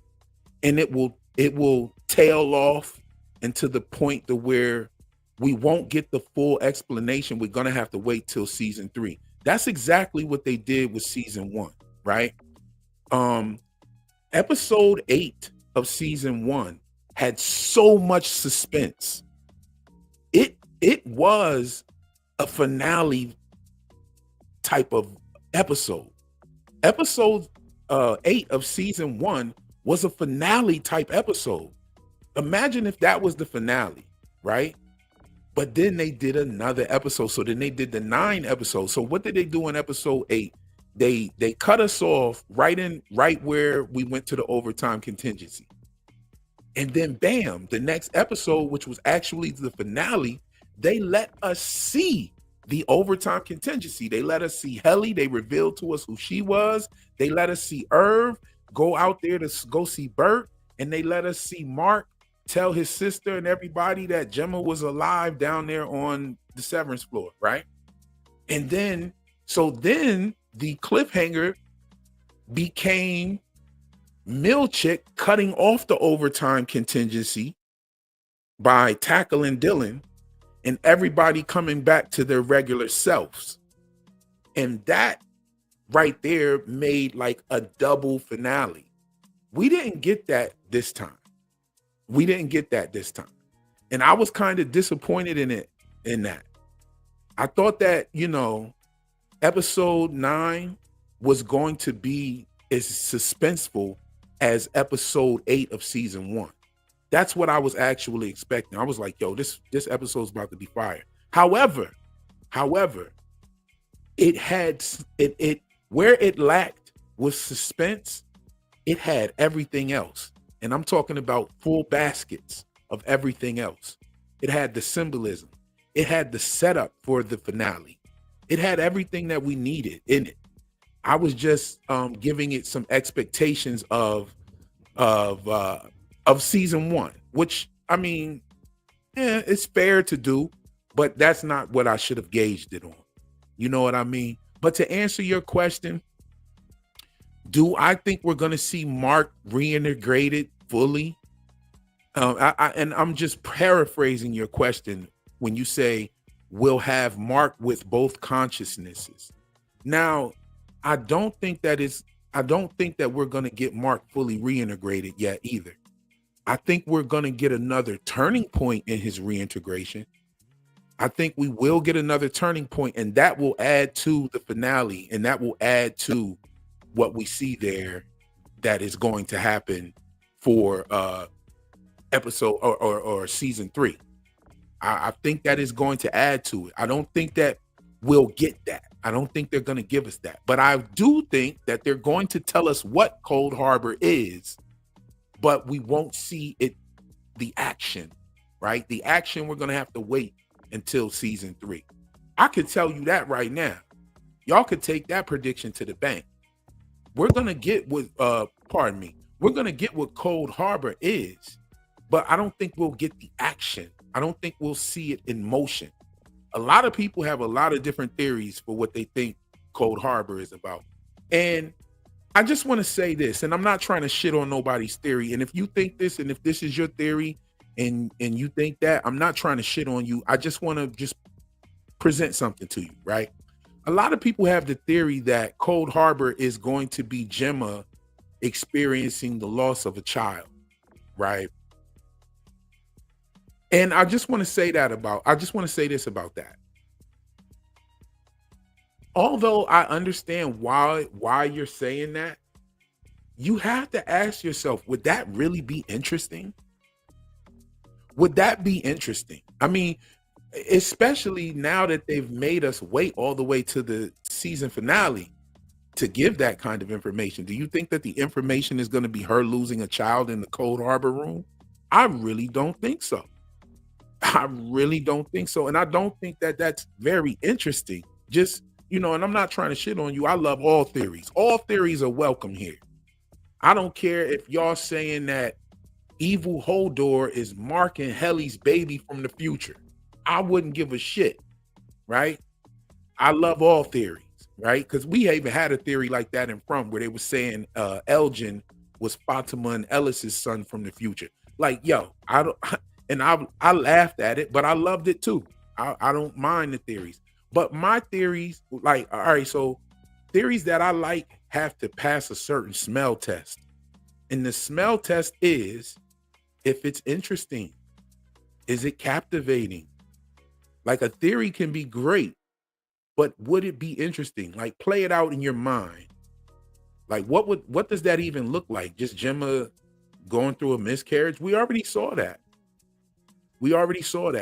and it will tail off into the point to where we won't get the full explanation. We're going to have to wait till season 3. That's exactly what they did with season 1, right? Episode 8 of season 1 had so much suspense. It was a finale type of episode. Episode 8 of season 1 was a finale type episode. Imagine if that was the finale, right? But then they did another episode. So then they did the 9 episodes. So what did they do in episode 8? They cut us off right where we went to the overtime contingency. And then bam, the next episode, which was actually the finale, they let us see the overtime contingency. They let us see Helly. They revealed to us who she was. They let us see Irv go out there to go see Bert. And they let us see Mark tell his sister and everybody that Gemma was alive down there on the Severance floor, right? And then, so then the cliffhanger became Milchick cutting off the overtime contingency by tackling Dylan and everybody coming back to their regular selves. And that right there made like a double finale. We didn't get that this time. And I was kind of disappointed in that. I thought that, episode 9 was going to be as suspenseful as episode 8 of season 1. That's what I was actually expecting. I was like, yo, this episode's about to be fire. However, it had where it lacked was suspense, it had everything else. And I'm talking about full baskets of everything else. It had the symbolism. It had the setup for the finale. It had everything that we needed in it. I was just giving it some expectations of season 1, which, I mean, it's fair to do, but that's not what I should have gauged it on. You know what I mean? But to answer your question, do I think we're going to see Mark reintegrated fully? And I'm just paraphrasing your question when you say we'll have Mark with both consciousnesses. Now, I don't think that we're going to get Mark fully reintegrated yet either. I think we're going to get another turning point in his reintegration. I think we will get another turning point, and that will add to the finale, and that will add to what we see there that is going to happen for episode or season 3. I think that is going to add to it. I don't think that we'll get that. I don't think they're going to give us that. But I do think that they're going to tell us what Cold Harbor is, but we won't see it, the action, right? The action, we're going to have to wait until season 3. I could tell you that right now. Y'all could take that prediction to the bank. We're going to get what, we're going to get what Cold Harbor is, but I don't think we'll get the action. I don't think we'll see it in motion. A lot of people have a lot of different theories for what they think Cold Harbor is about. And I just want to say this, and I'm not trying to shit on nobody's theory. And if you think this, and if this is your theory and you think that, I'm not trying to shit on you. I just want to just present something to you, right? A lot of people have the theory that Cold Harbor is going to be Gemma experiencing the loss of a child, right? And I just want to say this about that. Although I understand why you're saying that, you have to ask yourself, would that really be interesting? Would that be interesting? I mean, especially now that they've made us wait all the way to the season finale to give that kind of information. Do you think that the information is going to be her losing a child in the Cold Harbor room? I really don't think so. I really don't think so. And I don't think that that's very interesting. Just, and I'm not trying to shit on you. I love all theories. All theories are welcome here. I don't care if y'all saying that Evil Hodor is marking Helly's baby from the future. I wouldn't give a shit, right? I love all theories, right? Because we even had a theory like that in From where they were saying Elgin was Fatima and Ellis's son from the future. Like, yo, I laughed at it, but I loved it too. I don't mind the theories. But my theories, like, all right, so theories that I like have to pass a certain smell test. And the smell test is if it's interesting. Is it captivating? Like, a theory can be great, but would it be interesting? Like, play it out in your mind. Like, what does that even look like? Just Gemma going through a miscarriage? We already saw that.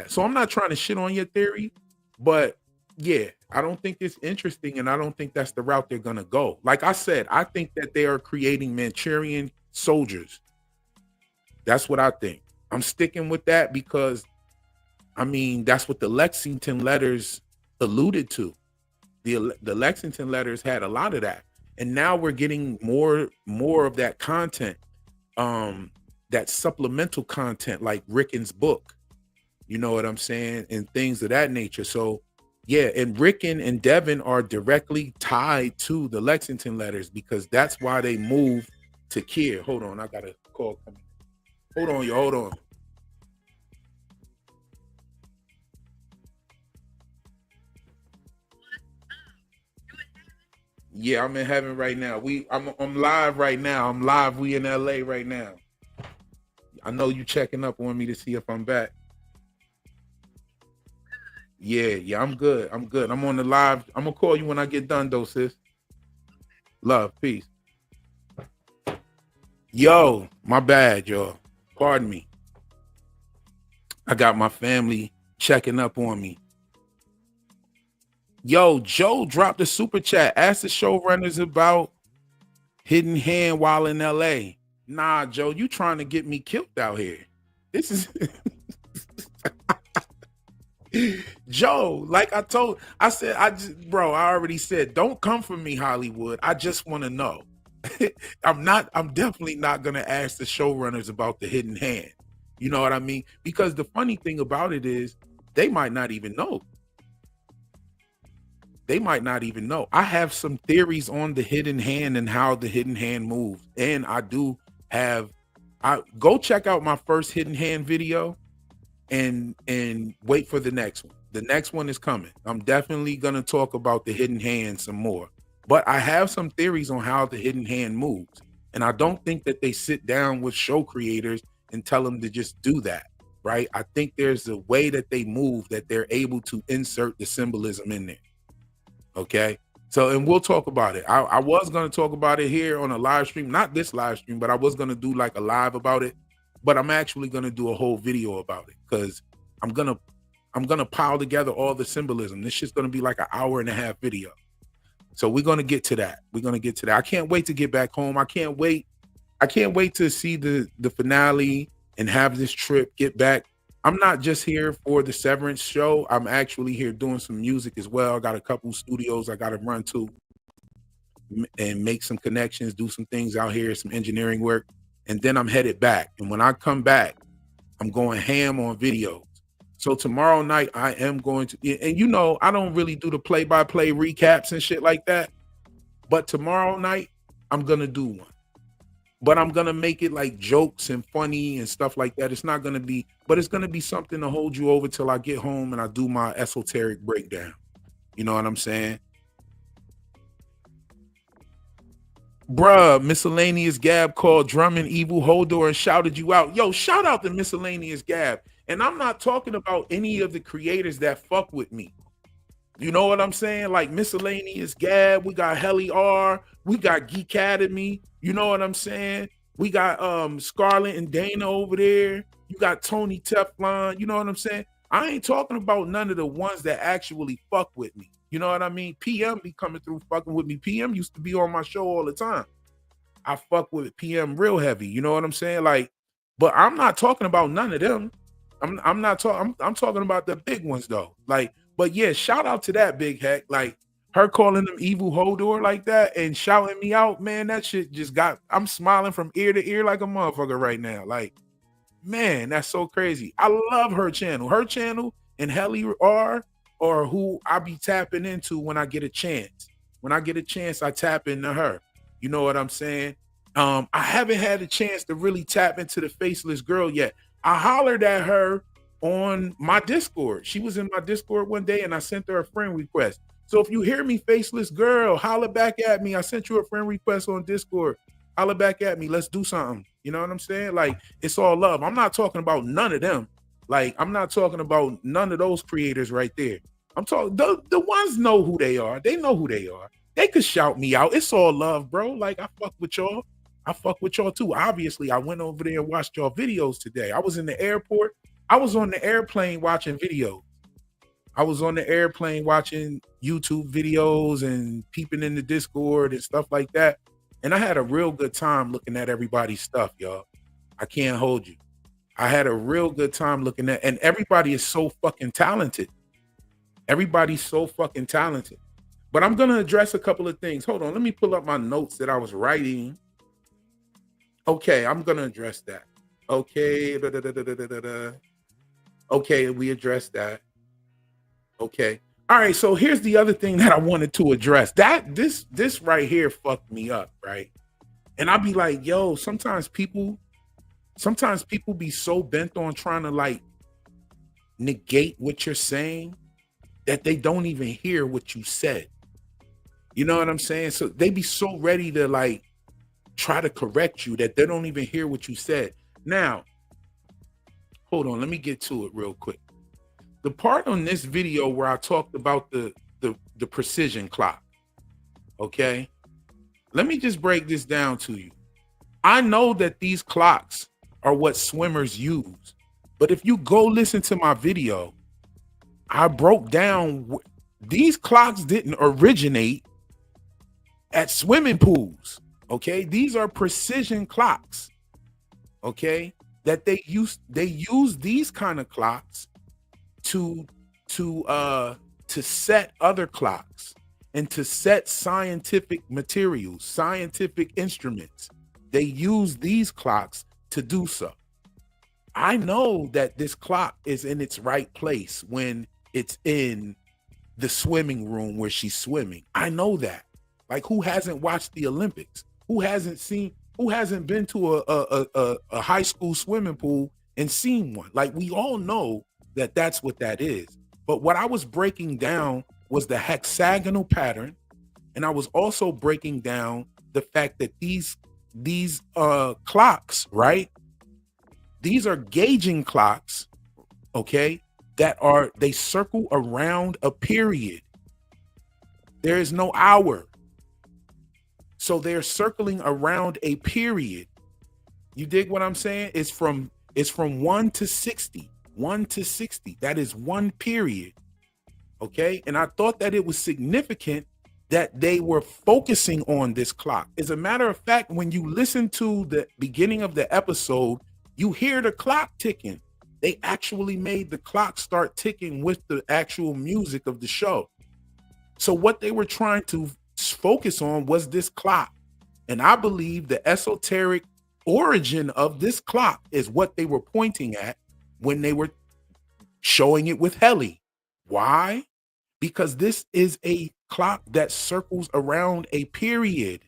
So I'm not trying to shit on your theory, but yeah, I don't think it's interesting, and I don't think that's the route they're gonna go. Like I said, I think that they are creating Manchurian soldiers. That's what I think. I'm sticking with that because, I mean, that's what the Lexington letters alluded to. The Lexington letters had a lot of that, and now we're getting more of that content, that supplemental content, like Rickon's book. You know what I'm saying, and things of that nature. So yeah, and Rickon and Devin are directly tied to the Lexington letters because that's why they moved to Kier. Hold on, I got a call coming. Hold on, y'all. Hold on. Yeah, I'm in heaven right now. I'm live right now. I'm live. We in LA right now. I know you checking up on me to see if I'm back. Yeah, I'm good. I'm on the live. I'm gonna call you when I get done though, sis. Love, peace. Yo, my bad, y'all. Pardon me. I got my family checking up on me. Yo, Joe dropped a super chat. Ask the showrunners about Hidden Hand while in LA. Nah, Joe, you trying to get me killed out here. This is Joe, like I already said, don't come for me, Hollywood. I just want to know. I'm definitely not going to ask the showrunners about the Hidden Hand. You know what I mean? Because the funny thing about it is they might not even know. I have some theories on the Hidden Hand and how the Hidden Hand moves. And I go check out my first Hidden Hand video and wait for the next one. The next one is coming. I'm definitely going to talk about the Hidden Hand some more. But I have some theories on how the Hidden Hand moves. And I don't think that they sit down with show creators and tell them to just do that, right? I think there's a way that they move that they're able to insert the symbolism in there. Okay? So, and we'll talk about it. I was going to talk about it here on a live stream, not this live stream, but I was going to do like a live about it. But I'm actually going to do a whole video about it because I'm going to pile together all the symbolism. This shit's going to be like an 1.5-hour video. So we're going to get to that. I can't wait to get back home. I can't wait to see the finale and have this trip, get back. I'm not just here for the Severance show. I'm actually here doing some music as well. I got a couple studios I got to run to and make some connections, do some things out here, some engineering work. And then I'm headed back. And when I come back, I'm going ham on videos. So tomorrow night, I am going to, and I don't really do the play-by-play recaps and shit like that. But tomorrow night, I'm going to do one. But I'm going to make it like jokes and funny and stuff like that. It's not going to be, but it's going to be something to hold you over till I get home and I do my esoteric breakdown. You know what I'm saying? Bruh, Miscellaneous Gab called Drummond Evil Hodor and shouted you out. Yo, shout out to Miscellaneous Gab. And I'm not talking about any of the creators that fuck with me. You know what I'm saying? Like Miscellaneous Gab, we got Helly R, we got Geek Academy. You know what I'm saying? We got Scarlett and Dana over there. You got Tony Teflon. You know what I'm saying? I ain't talking about none of the ones that actually fuck with me. You know what I mean? PM be coming through fucking with me. PM used to be on my show all the time. I fuck with PM real heavy. You know what I'm saying? Like, but I'm not talking about none of them. I'm not talking. I'm talking about the big ones though. Like, but yeah, shout out to that big heck. Like her calling them evil Hodor like that and shouting me out, man. That shit just got. I'm smiling from ear to ear like a motherfucker right now. Like, man, that's so crazy. I love her channel. Her channel and Helly R or who I be tapping into when I get a chance. When I get a chance, I tap into her. You know what I'm saying? I haven't had a chance to really tap into the Faceless Girl yet. I hollered at her on my Discord. She was in my Discord one day and I sent her a friend request. So if you hear me, Faceless Girl, holler back at me. I sent you a friend request on Discord. Holler back at me. Let's do something. You know what I'm saying? Like, it's all love. I'm not talking about none of them. Like, I'm not talking about none of those creators right there. I'm talking, the ones know who they are. They know who they are. They could shout me out. It's all love, bro. Like, I fuck with y'all. I fuck with y'all too. Obviously, I went over there and watched y'all videos today. I was in the airport. I was on the airplane watching videos. I was on the airplane watching YouTube videos and peeping in the Discord and stuff like that. And I had a real good time looking at everybody's stuff, y'all. I can't hold you. I had a real good time looking at, and everybody is so fucking talented. Everybody's so fucking talented. But I'm going to address a couple of things. Hold on. Let me pull up my notes that I was writing. Okay, I'm going to address that. Okay. Okay, we addressed that. Okay. All right, so here's the other thing that I wanted to address. This right here fucked me up, right? And I'll be like, yo, sometimes people be so bent on trying to like negate what you're saying that they don't even hear what you said. You know what I'm saying? So they be so ready to like try to correct you that they don't even hear what you said. Now, hold on, let me get to it real quick. The part on this video where I talked about the precision clock, okay? Let me just break this down to you. I know that these clocks are what swimmers use, but if you go listen to my video, I broke down these clocks didn't originate at swimming pools, okay? These are precision clocks, okay? That they use these kind of clocks to set other clocks and to set scientific materials, scientific instruments. They use these clocks to do so. I know that this clock is in its right place when it's in the swimming room where she's swimming. I know that. Like, who hasn't watched the Olympics? Who hasn't been to a high school swimming pool and seen one? Like, we all know that that's what that is. But what I was breaking down was the hexagonal pattern, and I was also breaking down the fact that these clocks, right? These are gauging clocks, okay? They circle around a period. There is no hour. So they're circling around a period. You dig what I'm saying? It's from 1 to 60. 1 to 60. That is one period. Okay. And I thought that it was significant that they were focusing on this clock. As a matter of fact, when you listen to the beginning of the episode, you hear the clock ticking. They actually made the clock start ticking with the actual music of the show. So what they were trying to focus on was this clock. And I believe the esoteric origin of this clock is what they were pointing at when they were showing it with Helly. Why? Because this is a clock that circles around a period.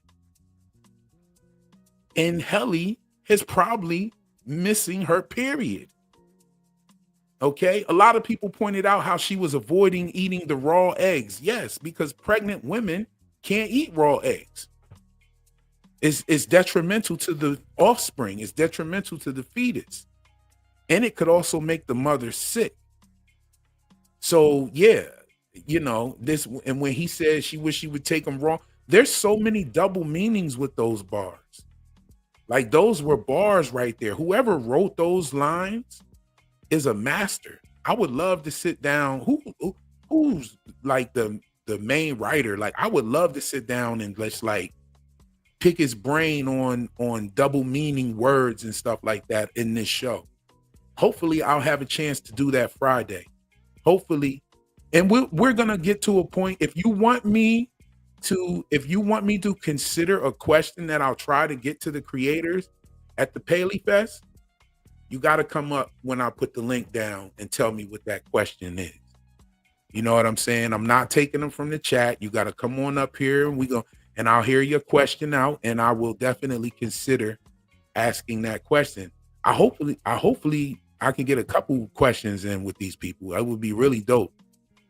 And Helly is probably missing her period. Okay, a lot of people pointed out how she was avoiding eating the raw eggs. Yes, because pregnant women can't eat raw eggs. It's detrimental to the offspring. It's detrimental to the fetus. And it could also make the mother sick. So yeah, this, and when he said she wished she would take him raw, there's so many double meanings with those bars. Like, those were bars right there. Whoever wrote those lines is a master. I would love to sit down. Who's like the main writer? Like, I would love to sit down and let's like pick his brain on double meaning words and stuff like that in this show. Hopefully I'll have a chance to do that Friday. Hopefully. And we're gonna get to a point. If you want me to consider a question that I'll try to get to the creators at the Paley Fest, you got to come up when I put the link down and tell me what that question is. You know what I'm saying? I'm not taking them from the chat. You got to come on up here and I'll hear your question out, and I will definitely consider asking that question. Hopefully I can get a couple questions in with these people. That would be really dope.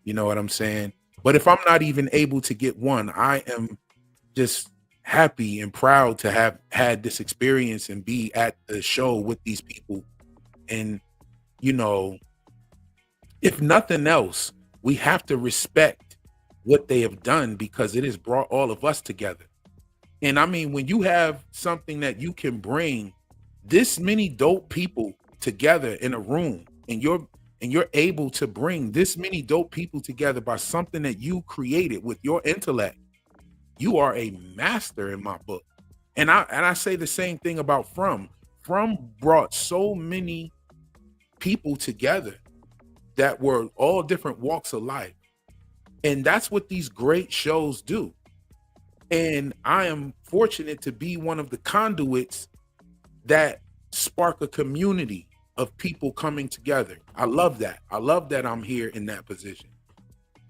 You know what I'm saying? But if I'm not even able to get one, I am just happy and proud to have had this experience and be at the show with these people. And, if nothing else, we have to respect what they have done, because it has brought all of us together. And I mean, when you have something that you can bring this many dope people together in a room, and you're able to bring this many dope people together by something that you created with your intellect, you are a master in my book. And I say the same thing about From brought so many people together that were all different walks of life. And that's what these great shows do. And I am fortunate to be one of the conduits that spark a community of people coming together. I love that. I love that I'm here in that position.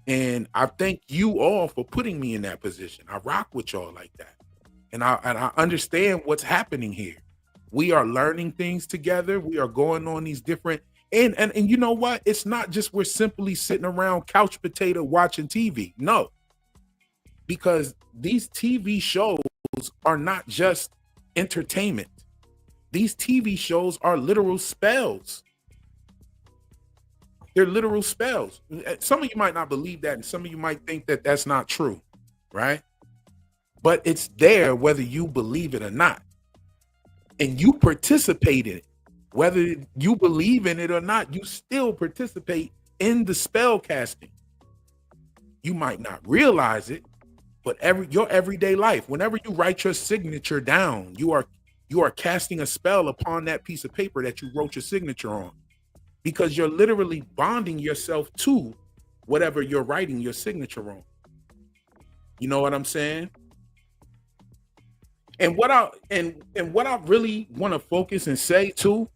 And I thank you all for putting me in that position. I rock with y'all like that. And I understand what's happening here. We are learning things together. We are going on these different, and you know what? It's not just we're simply sitting around couch potato watching TV. No. Because these TV shows are not just entertainment. These TV shows are literal spells. They're literal spells. Some of you might not believe that, and some of you might think that that's not true, right? But it's there whether you believe it or not. And you participate in it. Whether you believe in it or not, you still participate in the spell casting. You might not realize it, but your everyday life, whenever you write your signature down, you are casting a spell upon that piece of paper that you wrote your signature on, because you're literally bonding yourself to whatever you're writing your signature on. You know what I'm saying? And what I really want to focus and say too,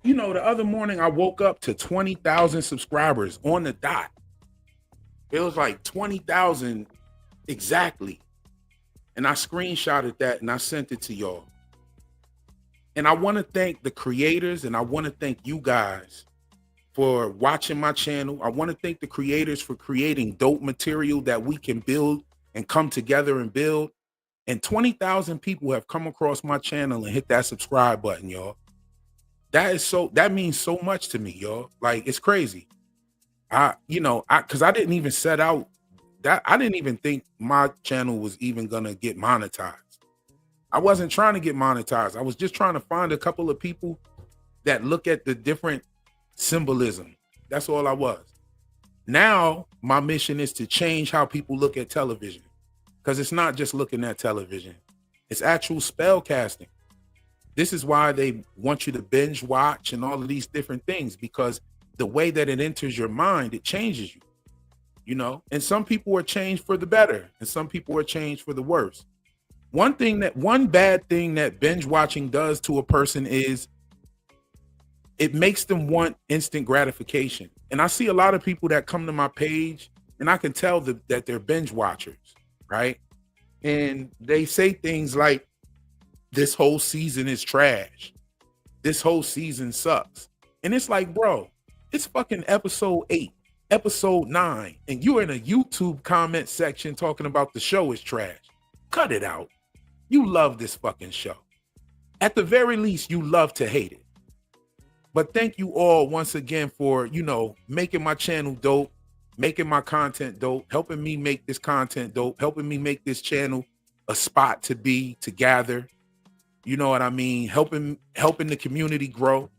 the other morning I woke up to 20,000 subscribers on the dot. It was like 20,000 exactly. And I screenshotted that and I sent it to y'all. And I want to thank the creators, and I want to thank you guys for watching my channel. I want to thank the creators for creating dope material that we can build and come together and build. And 20,000 people have come across my channel and hit that subscribe button, y'all. That means so much to me, y'all. Like, it's crazy. Because I didn't even set out that. I didn't even think my channel was even gonna get monetized. I wasn't trying to get monetized. I was just trying to find a couple of people that look at the different symbolism. That's all I was. Now my mission is to change how people look at television, because it's not just looking at television. It's actual spell casting. This is why they want you to binge watch and all of these different things, because the way that it enters your mind, it changes you, and some people are changed for the better and some people are changed for the worse. One bad thing that binge watching does to a person is it makes them want instant gratification. And I see a lot of people that come to my page and I can tell that they're binge watchers, right? And they say things like, this whole season is trash. This whole season sucks. And it's like, bro, it's fucking episode 8, episode 9, and you're in a YouTube comment section talking about the show is trash. Cut it out. You love this fucking show. At the very least, you love to hate it. But thank you all once again for, you know, making my channel dope, making my content dope, helping me make this content dope, helping me make this channel a spot to be, to gather. You know what I mean? Helping the community grow.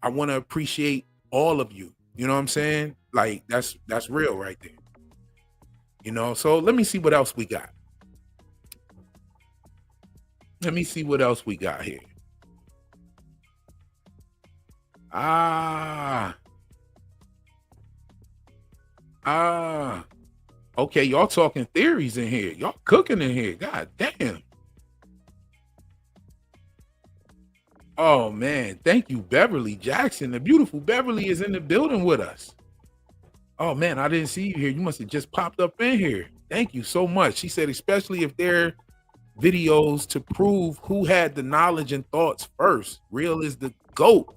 I want to appreciate all of you. You know what I'm saying? Like, that's real right there. You know, so let me see what else we got. Let me see what else we got here. Okay, y'all talking theories in here. Y'all cooking in here. God damn. Oh man, thank you, Beverly Jackson. The beautiful Beverly is in the building with us. Oh man, I didn't see you here. You must have just popped up in here. Thank you so much. She said, especially if they're videos to prove who had the knowledge and thoughts first. Real is the GOAT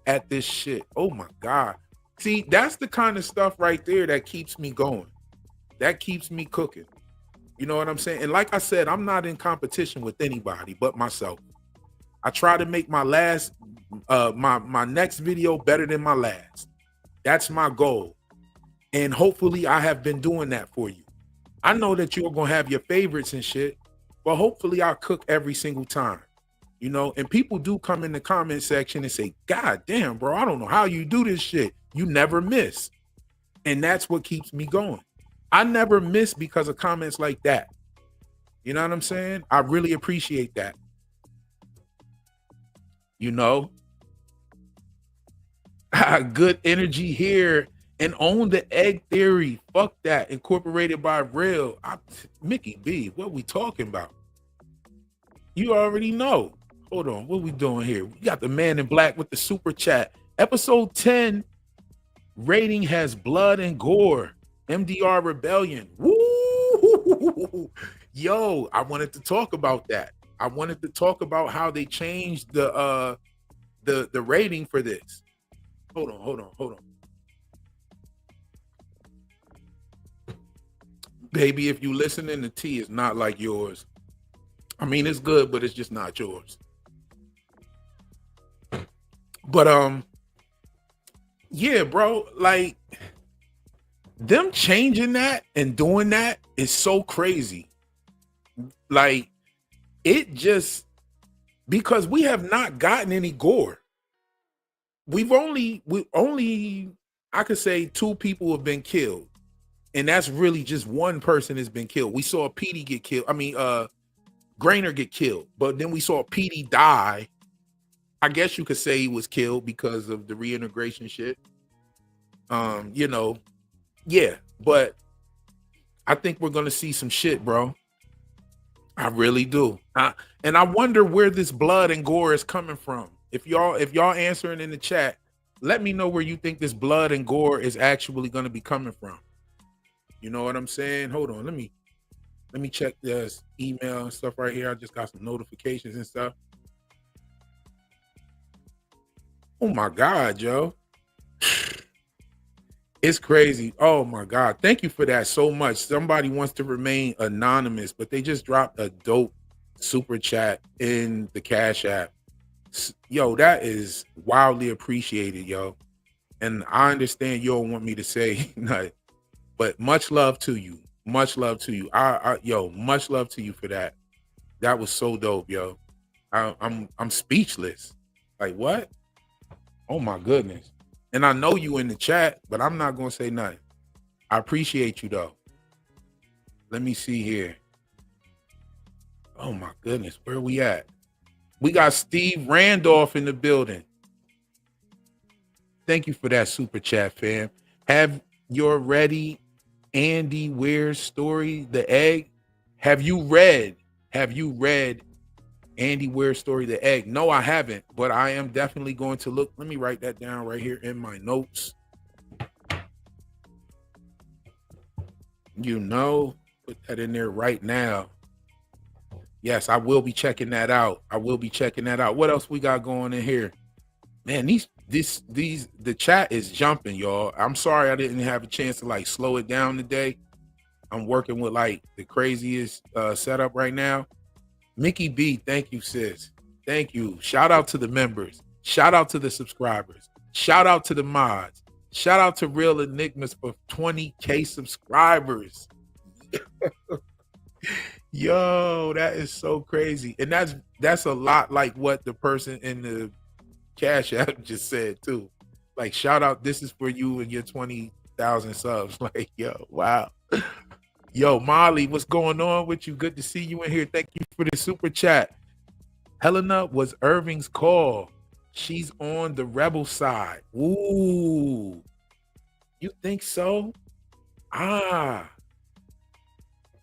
at this shit. Oh my God. See, that's the kind of stuff right there that keeps me going. That keeps me cooking. You know what I'm saying? And like I said, I'm not in competition with anybody but myself. I try to make my last, my next video better than my last. That's my goal. And hopefully I have been doing that for you. I know that you're going to have your favorites and shit, but hopefully I'll cook every single time. You know, and people do come in the comment section and say, God damn, bro, I don't know how you do this shit. You never miss. And that's what keeps me going. I never miss because of comments like that. You know what I'm saying? I really appreciate that. You know, good energy here. And own the egg theory. Fuck that. Incorporated by Real. Mickey B, what we talking about? You already know. Hold on. What we doing here? We got the man in black with the super chat. Episode 10 rating has blood and gore. MDR Rebellion. Woo! Yo, I wanted to talk about that. I wanted to talk about how they changed the rating for this. Hold on. Baby, if you listening, the tea is not like yours. I mean, it's good, but it's just not yours. But yeah, bro, like them changing that and doing that is so crazy. Like it just, because we have not gotten any gore. We only, I could say 2 people have been killed. And that's really just one person has been killed. We saw Petey get killed. I mean, Grainer get killed, but then we saw Petey die. I guess you could say he was killed because of the reintegration shit. You know, yeah, but I think we're gonna see some shit, bro. I really do. And I wonder where this blood and gore is coming from. If y'all answering in the chat, let me know where you think this blood and gore is actually gonna be coming from. You know what I'm saying? Hold on, let me check this email and stuff right here. I just got some notifications and stuff. Oh my God, Joe. It's crazy. Oh my God. Thank you for that so much. Somebody wants to remain anonymous, but they just dropped a dope super chat in the Cash App. Yo, that is wildly appreciated, yo. And I understand you don't want me to say nothing, but much love to you. Much love to you. Yo, much love to you for that. That was so dope, yo. I'm speechless. Like what? Oh my goodness. And I know you in the chat, but I'm not gonna say nothing. I appreciate you though. Let me see here. Oh my goodness, where are we at? We got Steve Randolph in the building. Thank you for that super chat, fam. Have your ready Andy Weir's story, The Egg? Have you read Andy Weir's story, The Egg? No, I haven't, but I am definitely going to look. Let me write that down right here in my notes. You know, put that in there right now. Yes, I will be checking that out. What else we got going in here? Man, the chat is jumping, y'all. I'm sorry I didn't have a chance to like slow it down today, I'm working with like the craziest setup right now. Mickey B, thank you, sis. Thank you. Shout out to the members. Shout out to the subscribers. Shout out to the mods. Shout out to Real Enigmas for 20K subscribers. Yo, that is so crazy. And that's a lot like what the person in the Cash App just said too. Like, shout out, this is for you and your 20,000 subs. Like, yo, wow. Yo, Molly, what's going on with you? Good to see you in here. Thank you for the super chat. Helena was Irving's call. She's on the rebel side. Ooh. You think so? Ah.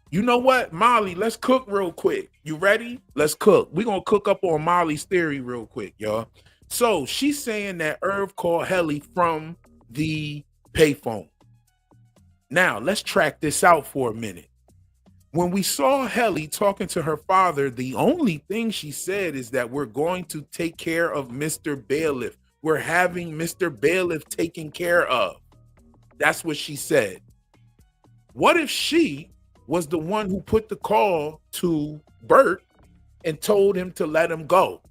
You know what, Molly, let's cook real quick. You ready? Let's cook. We're going to cook up on Molly's theory real quick, y'all. So she's saying that Irv called Helly from the payphone. Now, let's track this out for a minute. When we saw Helly talking to her father, the only thing she said is that we're going to take care of Mr. Bailiff. We're having Mr. Bailiff taken care of. That's what she said. What if she was the one who put the call to Bert and told him to let him go?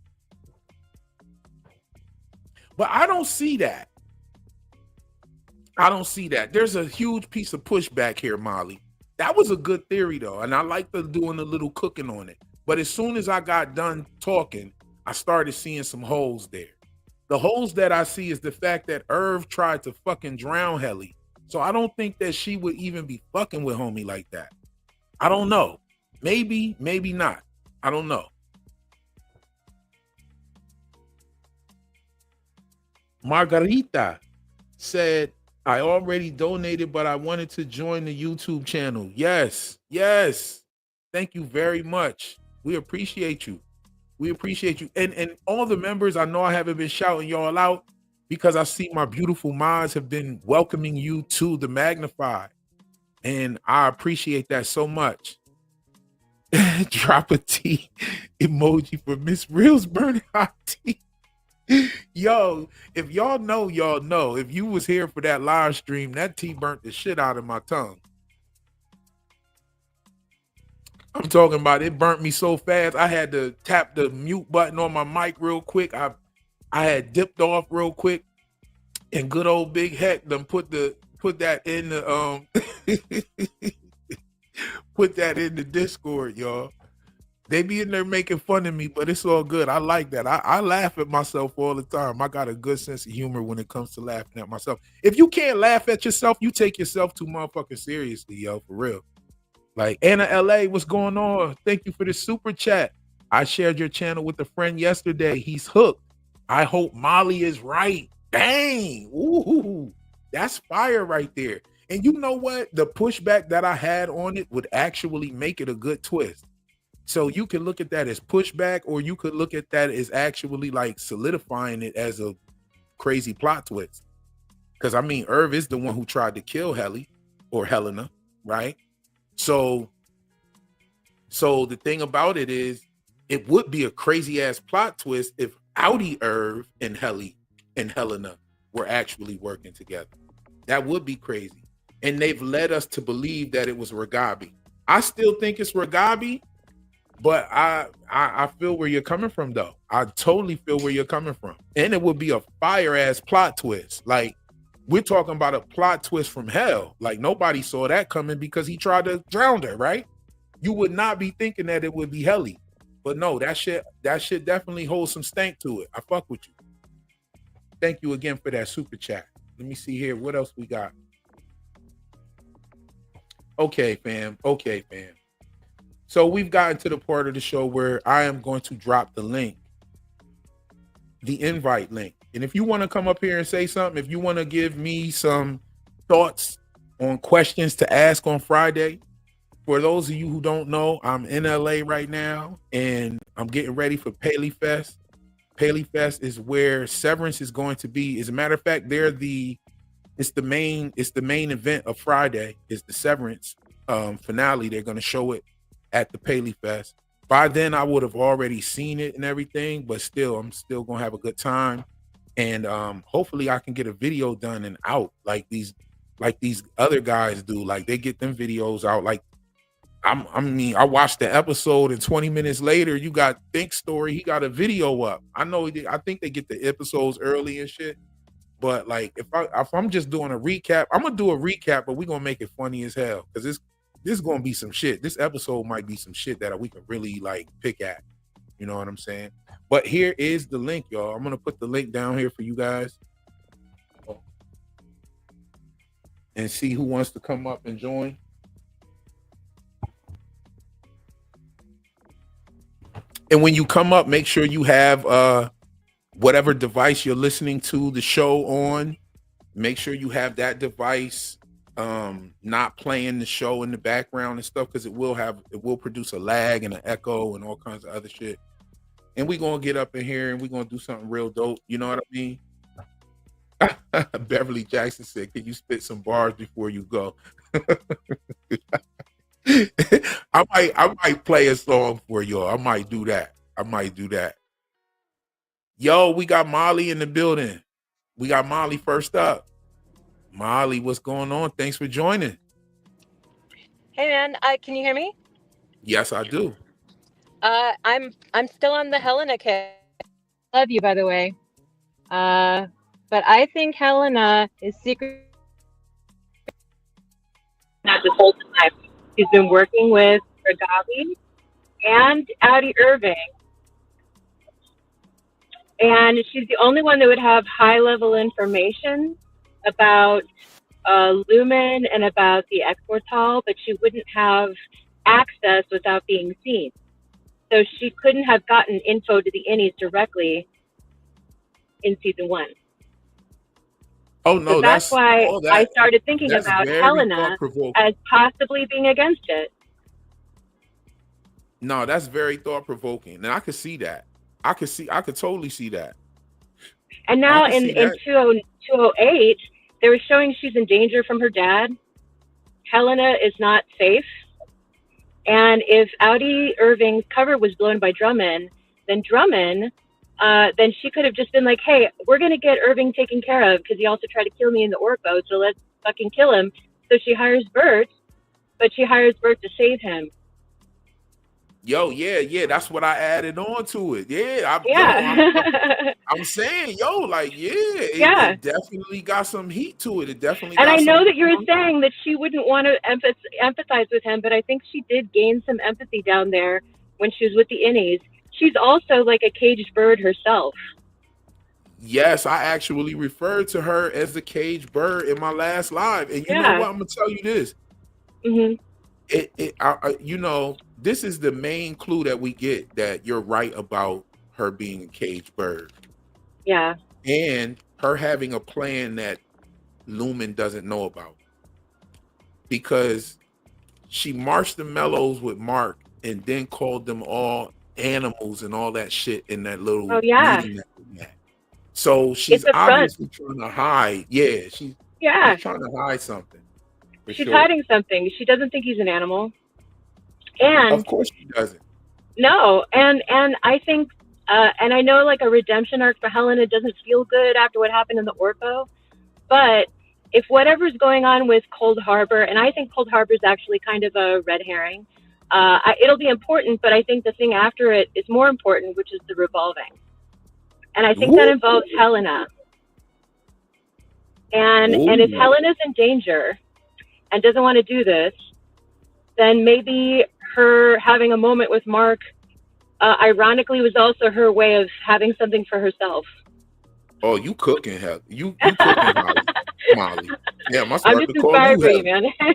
But I don't see that. I don't see that. There's a huge piece of pushback here, Molly. That was a good theory, though, and I like doing a little cooking on it. But as soon as I got done talking, I started seeing some holes there. The holes that I see is the fact that Irv tried to fucking drown Helly. So I don't think that she would even be fucking with homie like that. I don't know. Maybe, maybe not. I don't know. Margarita said, I already donated, but I wanted to join the YouTube channel. Yes, yes. Thank you very much. We appreciate you. We appreciate you. And all the members, I know I haven't been shouting y'all out because I see my beautiful mods have been welcoming you to the Magnify. And I appreciate that so much. Drop a tea emoji for Miss Reels burning hot tea. Yo, if y'all know, y'all know. If you was here for that live stream, that tea burnt the shit out of my tongue. I'm talking about it burnt me so fast. I had to tap the mute button on my mic real quick. I had dipped off real quick, and good old Big Heck done put that in the put that in the Discord, y'all. They be in there making fun of me, but it's all good. I like that. I laugh at myself all the time. I got a good sense of humor when it comes to laughing at myself. If you can't laugh at yourself, you take yourself too motherfucking seriously, yo, for real. Like Anna LA, what's going on? Thank you for the super chat. I shared your channel with a friend yesterday. He's hooked. I hope Molly is right. Dang. Ooh, that's fire right there. And you know what? The pushback that I had on it would actually make it a good twist. So you can look at that as pushback, or you could look at that as actually like solidifying it as a crazy plot twist. Because I mean, Irv is the one who tried to kill Helly or Helena, right? So the thing about it is, it would be a crazy ass plot twist if Audi Irv and Helly and Helena were actually working together. That would be crazy. And they've led us to believe that it was Ragabi. I still think it's Ragabi. But I feel where you're coming from, though. I totally feel where you're coming from. And it would be a fire-ass plot twist. Like, we're talking about a plot twist from hell. Like, nobody saw that coming because he tried to drown her, right? You would not be thinking that it would be Helly. But no, that shit definitely holds some stank to it. I fuck with you. Thank you again for that super chat. Let me see here. What else we got? Okay, fam. Okay, fam. So we've gotten to the part of the show where I am going to drop the link, the invite link. And if you want to come up here and say something, if you want to give me some thoughts on questions to ask on Friday, for those of you who don't know, I'm in LA right now and I'm getting ready for Paley Fest. Paley Fest is where Severance is going to be. As a matter of fact, it's the main event of Friday is the Severance finale. They're going to show it at the Paley Fest. By then I would have already seen it and everything, but still, I'm still gonna have a good time. And hopefully I can get a video done and out. Like these like these other guys do. Like they get them videos out. Like I watched the episode and 20 minutes later, you got Think Story. He got a video up. I know I think they get the episodes early and shit. But like if I'm just doing a recap, I'm gonna do a recap, but we're gonna make it funny as hell. Because this is gonna be some shit. This episode might be some shit that we can really like pick at. You know what I'm saying? But here is the link, y'all. I'm gonna put the link down here for you guys. And see who wants to come up and join. And when you come up, make sure you have whatever device you're listening to the show on. Make sure you have that device not playing the show in the background and stuff, because it will produce a lag and an echo and all kinds of other shit. And we're gonna get up in here and we're gonna do something real dope. You know what I mean? Beverly Jackson said, "Can you spit some bars before you go?" I might play a song for y'all. I might do that. Yo, we got Molly in the building. We got Molly first up. Molly, what's going on? Thanks for joining. Hey man, can you hear me? Yes, I do. I'm still on the Helena kick. Love you, by the way. But I think Helena is secret. Not this whole time. She's been working with Regavi and Audi Irving. And she's the only one that would have high-level information about Lumen and about the export hall, but she wouldn't have access without being seen. So she couldn't have gotten info to the innies directly in season 1. Oh no, so that's why I started thinking about Helena as possibly being against it. No, that's very thought-provoking, and I could see that. I could totally see that. And now in 208, they were showing she's in danger from her dad. Helena is not safe. And if Audi Irving's cover was blown by Drummond, then she could have just been like, hey, we're going to get Irving taken care of because he also tried to kill me in the Orco, so let's fucking kill him. So she hires Bert, but she hires Bert to save him. Yo, yeah, that's what I added on to it. Yeah, I'm saying, it definitely got some heat to it. It definitely. And I know that you were saying that she wouldn't want to empathize with him, but I think she did gain some empathy down there when she was with the innies. She's also like a caged bird herself. Yes, I actually referred to her as the caged bird in my last live, and you know what? I'm gonna tell you this. Mm-hmm. This is the main clue that we get that you're right about her being a caged bird. Yeah. And her having a plan that Lumen doesn't know about. Because she marched the Mellows with Mark and then called them all animals and all that shit in that little meeting that we had. So she's obviously trying to hide. Yeah, she's trying to hide something. She's hiding something. She doesn't think he's an animal. And of course she doesn't. No, and I think and I know like a redemption arc for Helena doesn't feel good after what happened in the Orco, but if whatever's going on with Cold Harbor, and I think Cold Harbor is actually kind of a red herring, it'll be important, but I think the thing after it is more important, which is the revolving. And I think that involves Helena. And if Helena's in danger and doesn't want to do this, then maybe her having a moment with Mark, ironically, was also her way of having something for herself. Oh, you cooking, hell? You cooking, Molly? Yeah, I'm just inspired by you, man. I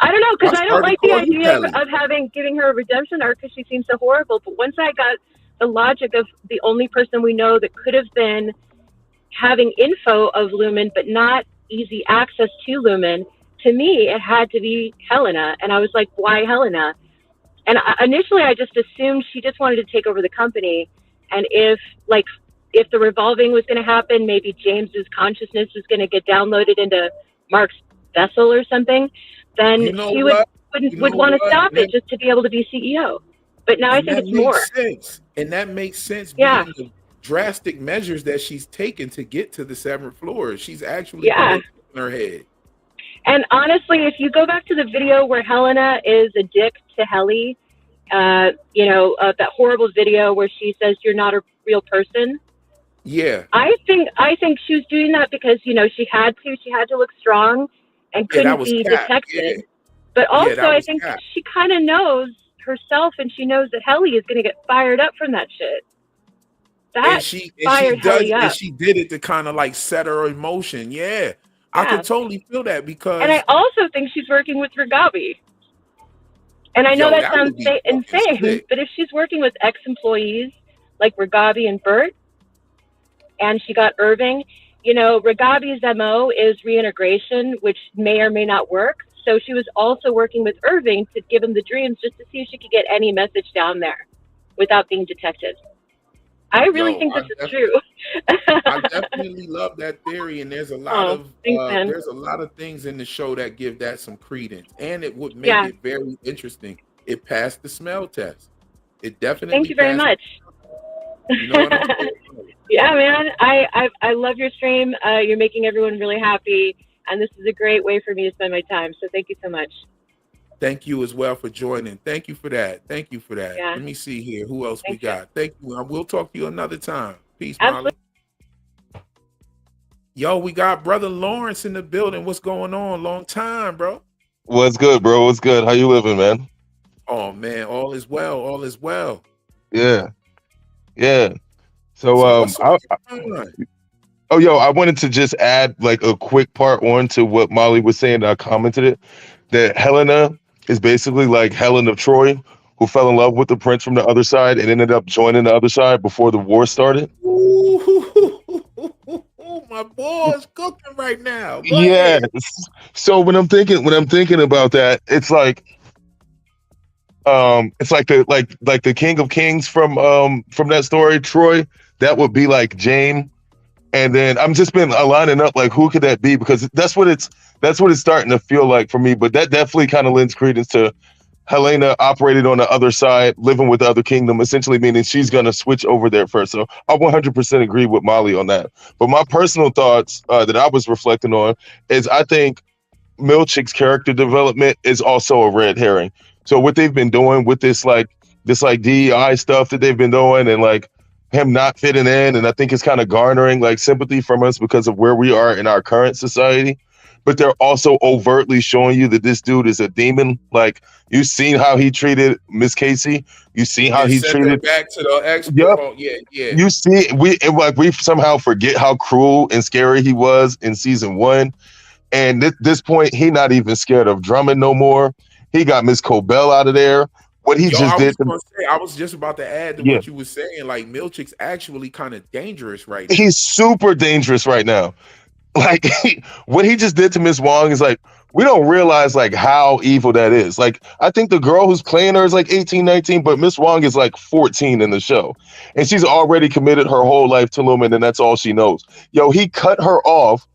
don't know, because I don't like the idea of giving her a redemption arc because she seems so horrible. But once I got the logic of the only person we know that could have been having info of Lumen, but not easy access to Lumen, to me, it had to be Helena. And I was like, why Helena? And initially, I just assumed she just wanted to take over the company. And if the revolving was going to happen, maybe James's consciousness was going to get downloaded into Mark's vessel or something, then he would want to stop it just to be able to be CEO. But now I think it's more. And that makes sense. Yeah. drastic measures that she's taken to get to the 7th floor. She's actually put it in her head. And honestly, if you go back to the video where Helena is a dick to Helly, that horrible video where she says you're not a real person. Yeah. I think she was doing that because, she had to look strong and couldn't be detected. Yeah. But also I think she kind of knows herself, and she knows that Helly is going to get fired up from that shit. That fired Helly up. And she did it to kind of like set her in motion. Yeah. I could totally feel that because. And I also think she's working with Ragabi. And I know that sounds insane, but if she's working with ex-employees like Ragabi and Bert, and she got Irving, Ragabi's MO is reintegration, which may or may not work. So she was also working with Irving to give him the dreams just to see if she could get any message down there without being detected. I really think this is true. I definitely love that theory, and there's a lot there's a lot of things in the show that give that some credence, and it would make it very interesting. It passed the smell test. It definitely. Thank you very much. You know what I'm saying? Yeah, man. I love your stream. You're making everyone really happy, and this is a great way for me to spend my time. So thank you so much. Thank you as well for joining. Thank you for that. Thank you for that. Yeah. Let me see here. Who else we got? Thank you. We'll talk to you another time. Peace, Absolutely. Molly. Yo, we got brother Lawrence in the building. What's going on? Long time, bro. What's good, bro? What's good? How you living, man? Oh, man. All is well. All is well. Yeah. Yeah. So I wanted to just add like a quick part on to what Molly was saying. I commented it that Helena is basically like Helen of Troy, who fell in love with the prince from the other side and ended up joining the other side before the war started. Ooh, my boy's cooking right now. Yeah. So when I'm thinking about that, it's like the King of Kings from that story, Troy. That would be like James. And then I'm just been lining up like who could that be, because that's what it's starting to feel like for me. But that definitely kind of lends credence to Helena operated on the other side, living with the other kingdom, essentially meaning she's gonna switch over there first. So I 100% agree with Molly on that. But my personal thoughts that I was reflecting on is I think Milchick's character development is also a red herring. So what they've been doing with this DEI stuff that they've been doing, and like him not fitting in, and I think it's kind of garnering like sympathy from us because of where we are in our current society. But they're also overtly showing you that this dude is a demon. Like, you've seen how he treated Miss Casey. You see how he treated back to the ex. Yep. Yeah. You see, we somehow forget how cruel and scary he was in season 1. And at this point, he not even scared of Drummond no more. He got Miss Cobell out of there. What he just did. I was just about to add to what you were saying. Like, Milchick's actually kind of dangerous right now. He's super dangerous right now. Like, what he just did to Miss Wong is like, we don't realize like how evil that is. Like, I think the girl who's playing her is like 18, 19, but Miss Wong is like 14 in the show. And she's already committed her whole life to Lumen, and that's all she knows. Yo, he cut her off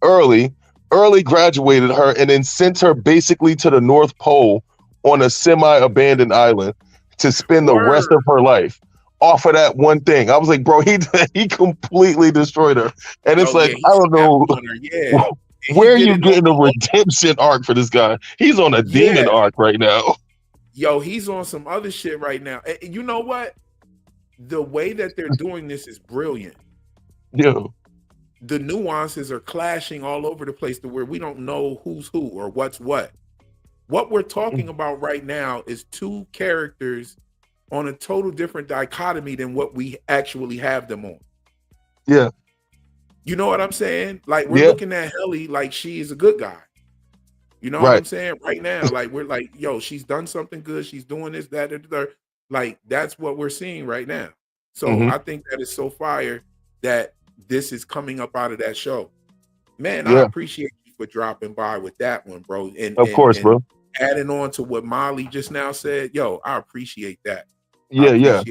early graduated her, and then sent her basically to the North Pole on a semi-abandoned island to spend the rest of her life off of that one thing. I was like, bro, he completely destroyed her. And it's I don't know. Where are you getting a redemption arc for this guy? He's on a demon arc right now. Yo, he's on some other shit right now. And you know what? The way that they're doing this is brilliant. Yo. The nuances are clashing all over the place to where we don't know who's who or what's what. What we're talking about right now is two characters on a total different dichotomy than what we actually have them on. Yeah. You know what I'm saying? Like, we're looking at Helly like she is a good guy. You know what I'm saying? Right now, like, we're like, yo, she's done something good. She's doing this, that, and the third. Like, that's what we're seeing right now. So I think that is so fire that this is coming up out of that show. Man, I appreciate you for dropping by with that one, bro. And of course, bro. Adding on to what Molly just now said, yo, I appreciate that. Yeah. That,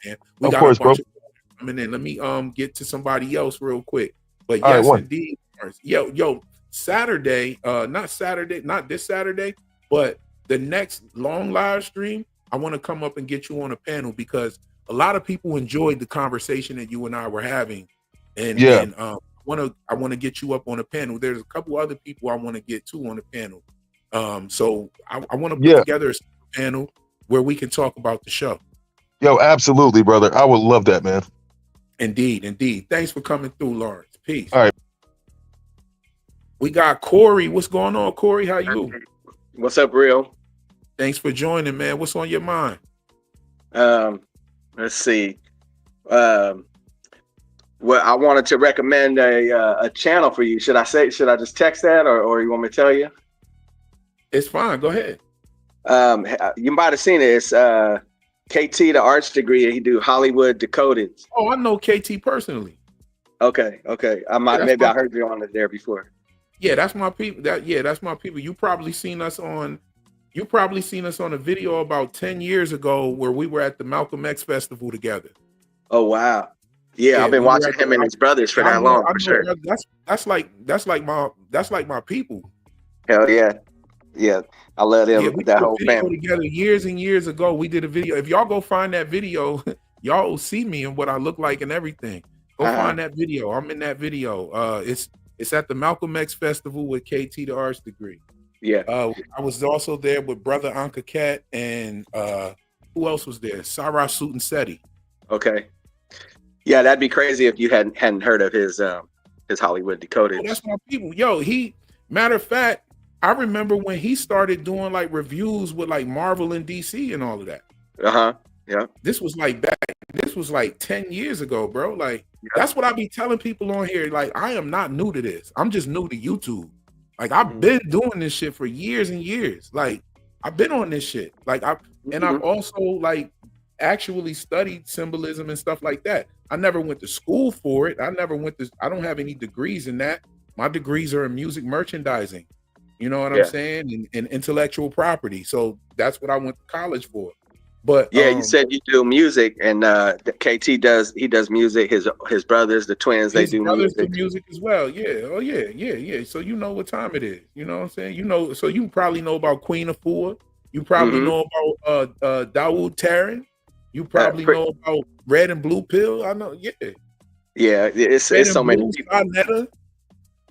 man. We of got course, a bunch bro. of coming in. Let me get to somebody else real quick. But all yes, right, indeed. Yo, Saturday, not this Saturday, but the next long live stream, I want to come up and get you on a panel, because a lot of people enjoyed the conversation that you and I were having, and Yeah. and I want to get you up on a panel. There's a couple other people I want to get to on the panel. So I want to put Yeah. together a panel where we can talk about the show. Yo, absolutely, brother. I would love that, man. Indeed, indeed. Thanks for coming through, Lawrence. Peace. All right. We got Corey. What's going on, Corey? How you? What's up, Real? Thanks for joining, man. What's on your mind? Let's see. Well, I wanted to recommend a channel for you. Should I just text that, or you want me to tell you? It's fine. Go ahead. You might have seen it. It's KT, the arts degree. He do Hollywood Decoded. Oh, I know KT personally. Okay. I heard you on it there before. Yeah, that's my people. That's my people. You probably seen us on a video about 10 years ago where we were at the Malcolm X festival together. Oh wow. Yeah, I've been watching him and his brothers for that long, for sure. That's like my people. Hell yeah. Yeah. I love them, we that did a whole video family. together years and years ago. We did a video. If y'all go find that video, y'all will see me and what I look like and everything. Go find that video. I'm in that video. It's at the Malcolm X Festival with KT the Arts Degree. Yeah. I was also there with Brother Anka Cat and who else was there? Sarah Sutton-Seti. Okay. Yeah, that'd be crazy if you hadn't heard of his Hollywood Decoded. Oh, that's my people. Yo, matter of fact, I remember when he started doing like reviews with like Marvel and DC and all of that. Yeah. This was like 10 years ago, bro. Like, that's what I be telling people on here. Like, I am not new to this. I'm just new to YouTube. Like, I've been doing this shit for years and years. Like, I've been on this shit. Like, I've also like actually studied symbolism and stuff like that. I never went to school for it. I don't have any degrees in that. My degrees are in music merchandising. You know what I'm saying? And intellectual property. So that's what I went to college for. But yeah, you said you do music, and KT does music. His brothers, the twins, they do music as well. Yeah. Oh yeah. So you know what time it is. You know what I'm saying? You know, so you probably know about Queen Afua. You probably know about Dawood Taryn. You probably know about Red and Blue Pill. I know. Yeah. Yeah, it's so many people.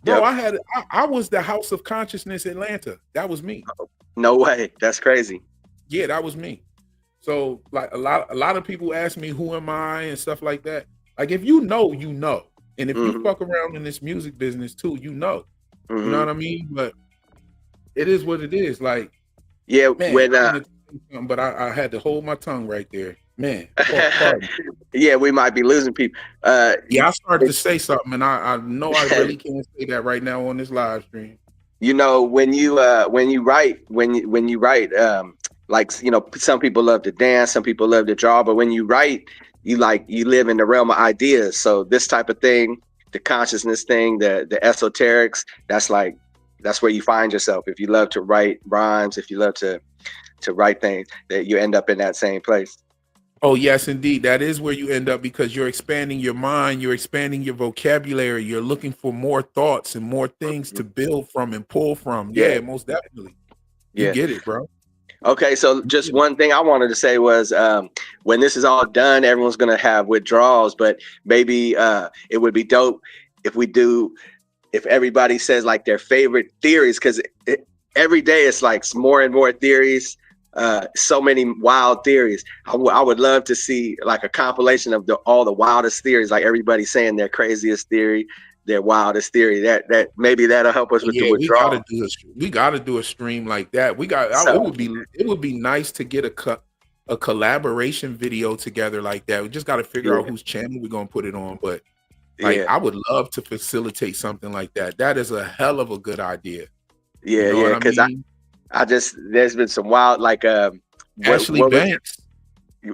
Bro, I was the House of Consciousness Atlanta. That was me. No way. That's crazy. Yeah, that was me. So like a lot of people ask me who am I and stuff like that. Like if you know, you know. And if you fuck around in this music business too, you know. You know what I mean? But it is what it is. Like yeah, man, but I had to hold my tongue right there. Man, yeah, we might be losing people. Yeah, I started to say something, and I know I really can't say that right now on this live stream. You know, when you write, like, you know, some people love to dance, some people love to draw, but when you write, you live in the realm of ideas. So this type of thing, the consciousness thing, the esoterics, that's where you find yourself. If you love to write rhymes, if you love to write things, that you end up in that same place. Oh, yes, indeed. That is where you end up because you're expanding your mind. You're expanding your vocabulary. You're looking for more thoughts and more things to build from and pull from. Yeah, most definitely. You get it, bro. Okay, so just one thing I wanted to say was when this is all done, everyone's going to have withdrawals, but maybe it would be dope if everybody says like their favorite theories, because every day it's like more and more theories. So many wild theories. I would love to see like a compilation of all the wildest theories, like everybody saying their craziest theory, their wildest theory. That maybe that'll help us with the withdrawal. We gotta do a stream like that. It would be nice to get a collaboration video together like that. We just got to figure out whose channel we're gonna put it on. But I would love to facilitate something like that. That is a hell of a good idea. Yeah, you know because there's been some wild, like Ashley Banks.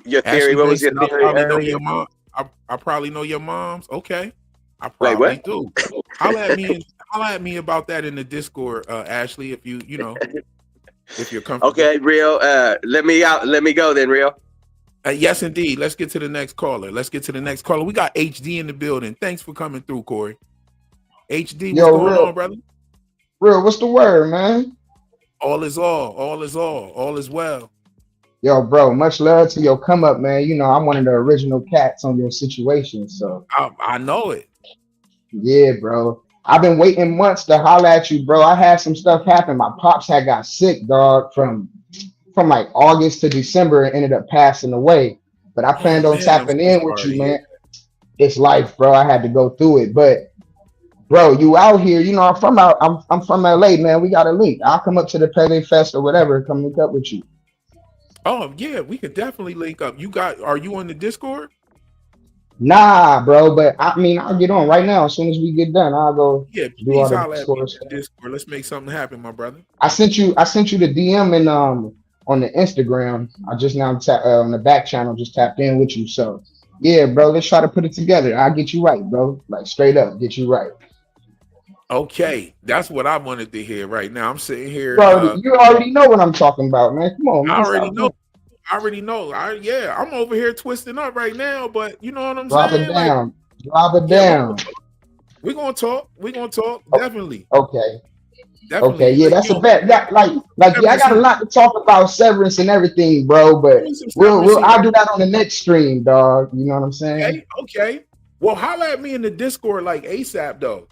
Your theory? What was your theory? I probably know your mom's. Okay, I probably do. Holla at me about that in the Discord, Ashley. If you know, if you're comfortable. Okay, Real. Let me go then, Real. Yes, indeed. Let's get to the next caller. We got HD in the building. Thanks for coming through, Corey. HD, what's going on, brother? Real, what's the word, man? All is well. Yo, bro, much love to your come up, man. You know, I'm one of the original cats on your situation. So I know it. yeah, bro. I've been waiting months to holler at you, bro. I had some stuff happen. My pops had got sick, dog, from like August to December and ended up passing away. But I Oh planned on man, I'm tapping so in with sorry to you, hear. man. It's life, bro. I had to go through it. But bro, you out here, you know, I'm from LA, man. We got a link. I'll come up to the Pele Fest or whatever, come link up with you. Oh yeah, we could definitely link up. Are you on the Discord? Nah, bro, but I mean I'll get on right now. As soon as we get done, I'll go Yeah, do all please the holler at me Discord on stuff. the Discord. Let's make something happen, my brother. I sent you the DM and on the Instagram. I just now on the back channel just tapped in with you. So yeah, bro, let's try to put it together. I'll get you right, bro. Like straight up, get you right. Okay, that's what I wanted to hear right now. I'm sitting here. You already know what I'm talking about, man. Come on, I man. already Stop know. playing. I already know. I'm over here twisting up right now, but you know what I'm Drop it saying? Like, down. Drop it yeah, down. we're gonna talk. We're gonna talk. O- Definitely, Okay. Okay, definitely. yeah, that's a Yo, bet. Yeah, I Severance, got a lot to talk about severance and everything, bro. give But me some severance. I'll do that on the next stream, dog. You know what I'm saying? Okay, okay. Well, holla at me in the Discord like ASAP though.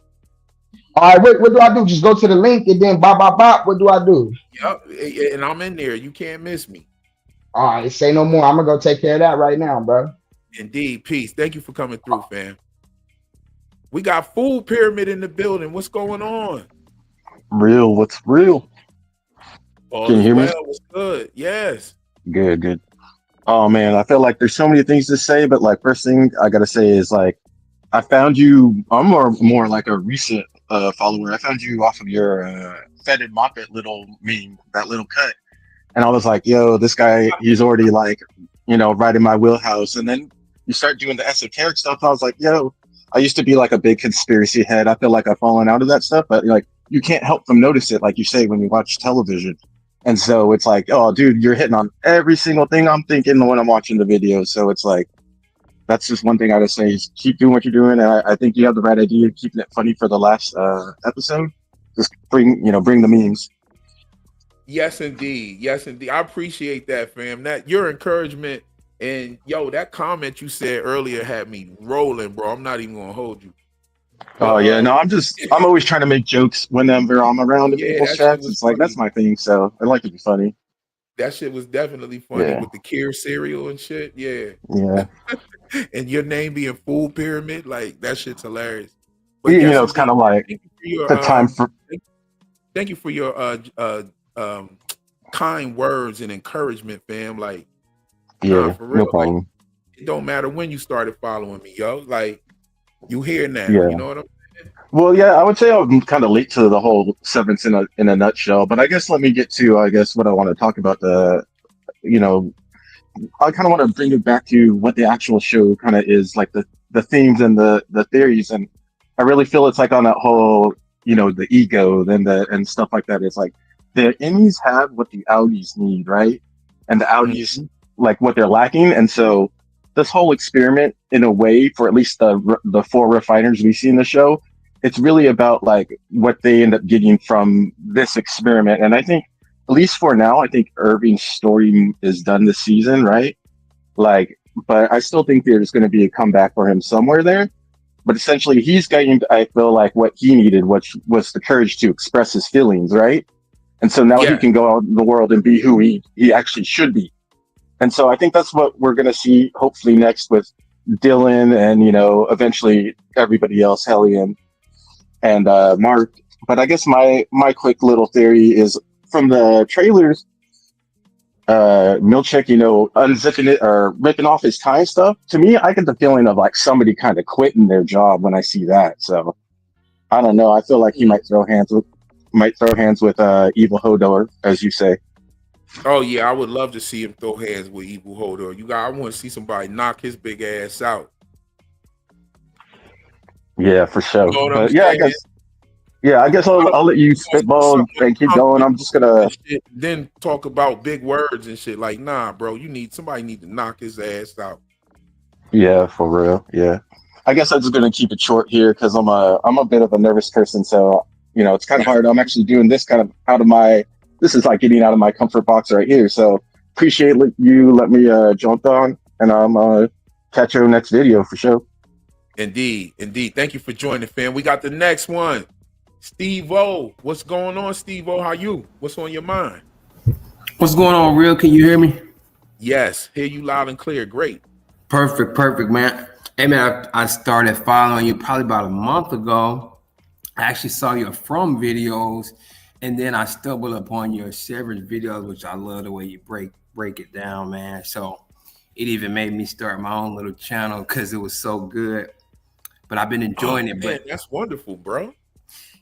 All right, what do I do? Just go to the link and then bop bop bop. What do I do? Yep, and I'm in there. You can't miss me. All right, say no more. I'm gonna go take care of that right now, bro. Indeed, peace. Thank you for coming through, fam. We got Food Pyramid in the building. What's going on? Real, what's real? All Can you is hear me? well. What's good? Yes. Good, good. Oh man, I feel like there's so many things to say, but like first thing I gotta say is like I found you. I'm more like a recent follower. I found you off of your Fetid Moppet little meme, that little cut, and I was like, yo, this guy, he's already like, right in my wheelhouse. And then you start doing the esoteric stuff. I was like, yo, I used to be like a big conspiracy head. I feel like I've fallen out of that stuff, but like you can't help from notice it, like you say when you watch television. And so it's like, oh, dude, you're hitting on every single thing I'm thinking when I'm watching the video. So it's like, that's just one thing I would say is keep doing what you're doing. And I think you have the right idea, keeping it funny for the last episode. Just bring the memes. Yes, indeed. Yes, indeed. I appreciate that, fam. That your encouragement and that comment you said earlier had me rolling, bro. I'm not even gonna hold you. Oh yeah, no, I'm always trying to make jokes whenever I'm around in people's that shit chats. was It's like funny. that's my thing, so I like to be funny. That shit was definitely funny Yeah. with the Kier cereal and shit. Yeah. Yeah. And your name being Food Pyramid, like that shit's hilarious. But It's kind of like thank you for your the time for thank you for your kind words and encouragement, fam. Like, yeah, for real. no problem. Like, it don't matter when you started following me, yo. Like, you here now. Yeah. You know what I'm saying? Well, yeah, I would say I'm kind of late to the whole severance in a nutshell, but I guess let me get to what I want to talk about. I kind of want to bring it back to what the actual show kind of is, like the themes and the theories, and I really feel it's like on that whole the ego and stuff like that. It's like the innies have what the outies need, right? And the outies like what they're lacking, and so this whole experiment, in a way, for at least the four refiners we see in the show, it's really about like what they end up getting from this experiment. And I think, at least for now, I think Irving's story is done this season, right? Like, but I still think there's going to be a comeback for him somewhere there. But essentially, he's getting, I feel like, what he needed, which was the courage to express his feelings, right? And so now he can go out in the world and be who he actually should be. And so I think that's what we're going to see, hopefully, next with Dylan and, eventually everybody else, Helly and Mark. But I guess my quick little theory is from the trailers, Milchick, unzipping it or ripping off his tie stuff. To me, I get the feeling of like somebody kind of quitting their job when I see that. So I don't know. I feel like he might throw hands with Evil Hodor, as you say. Oh yeah, I would love to see him throw hands with Evil Hodor. I want to see somebody knock his big ass out. Yeah, for sure. You know what but I'm yeah, saying? I guess I'll let you spitball and keep going. I'm just gonna then talk about big words and shit. Like, nah, bro, somebody need to knock his ass out. Yeah, for real. Yeah, I guess I'm just gonna keep it short here because I'm a bit of a nervous person, so it's kind of hard. I'm actually doing this kind of this is like getting out of my comfort box right here. So appreciate you let me jump on, and I'm catch you next video for sure. Indeed. Thank you for joining, fam. We got the next one. Steve O. What's going on, Steve O? How you? What's on your mind? What's going on, Real? Can you hear me? Yes, hear you loud and clear. Great. Perfect, man. Hey, man, I started following you probably about a month ago. I actually saw your From videos, and then I stumbled upon your Severance videos, which I love the way you break it down, man. So it even made me start my own little channel because it was so good. But I've been enjoying it. Man, But that's wonderful, bro.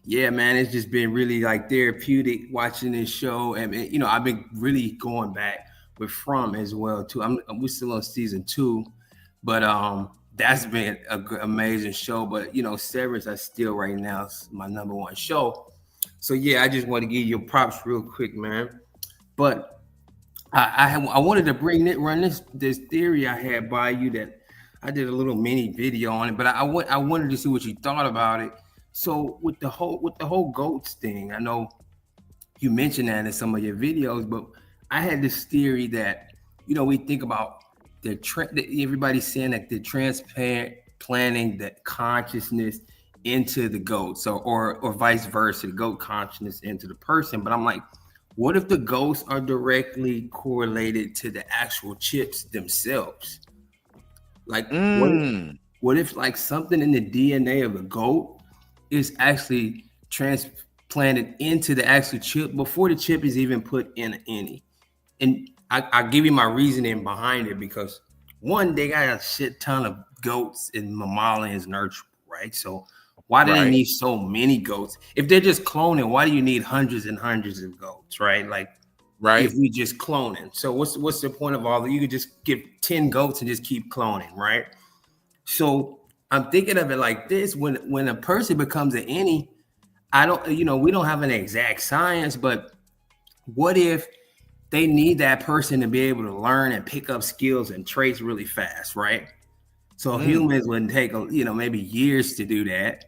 yeah, man, it's just been really like therapeutic watching this show, and you know, I've been really going back with From as well too. We're still on season 2, but that's been a good, amazing show. But you know, Severance, I still right now is my #1 show. So yeah, I just want to give you props real quick, man. But I wanted to run this theory I had by you that I did a little mini video on it, but I wanted to see what you thought about it. So with the whole goats thing, I know you mentioned that in some of your videos, but I had this theory that, you know, we think about everybody's saying that the transplanting that consciousness into the goat, so or vice versa, the goat consciousness into the person. But I'm like, what if the ghosts are directly correlated to the actual chips themselves? Like, what if like something in the DNA of a goat is actually transplanted into the actual chip before the chip is even put in any? And I'll give you my reasoning behind it, because one, they got a shit ton of goats in mammalians nurture, right? So why do they need so many goats? If they're just cloning, why do you need hundreds and hundreds of goats, right? Like, if we just cloning. So what's the point of all that? You could just give 10 goats and just keep cloning, right? So I'm thinking of it like this: when a person becomes an any, we don't have an exact science, but what if they need that person to be able to learn and pick up skills and traits really fast, right? So humans wouldn't take maybe years to do that,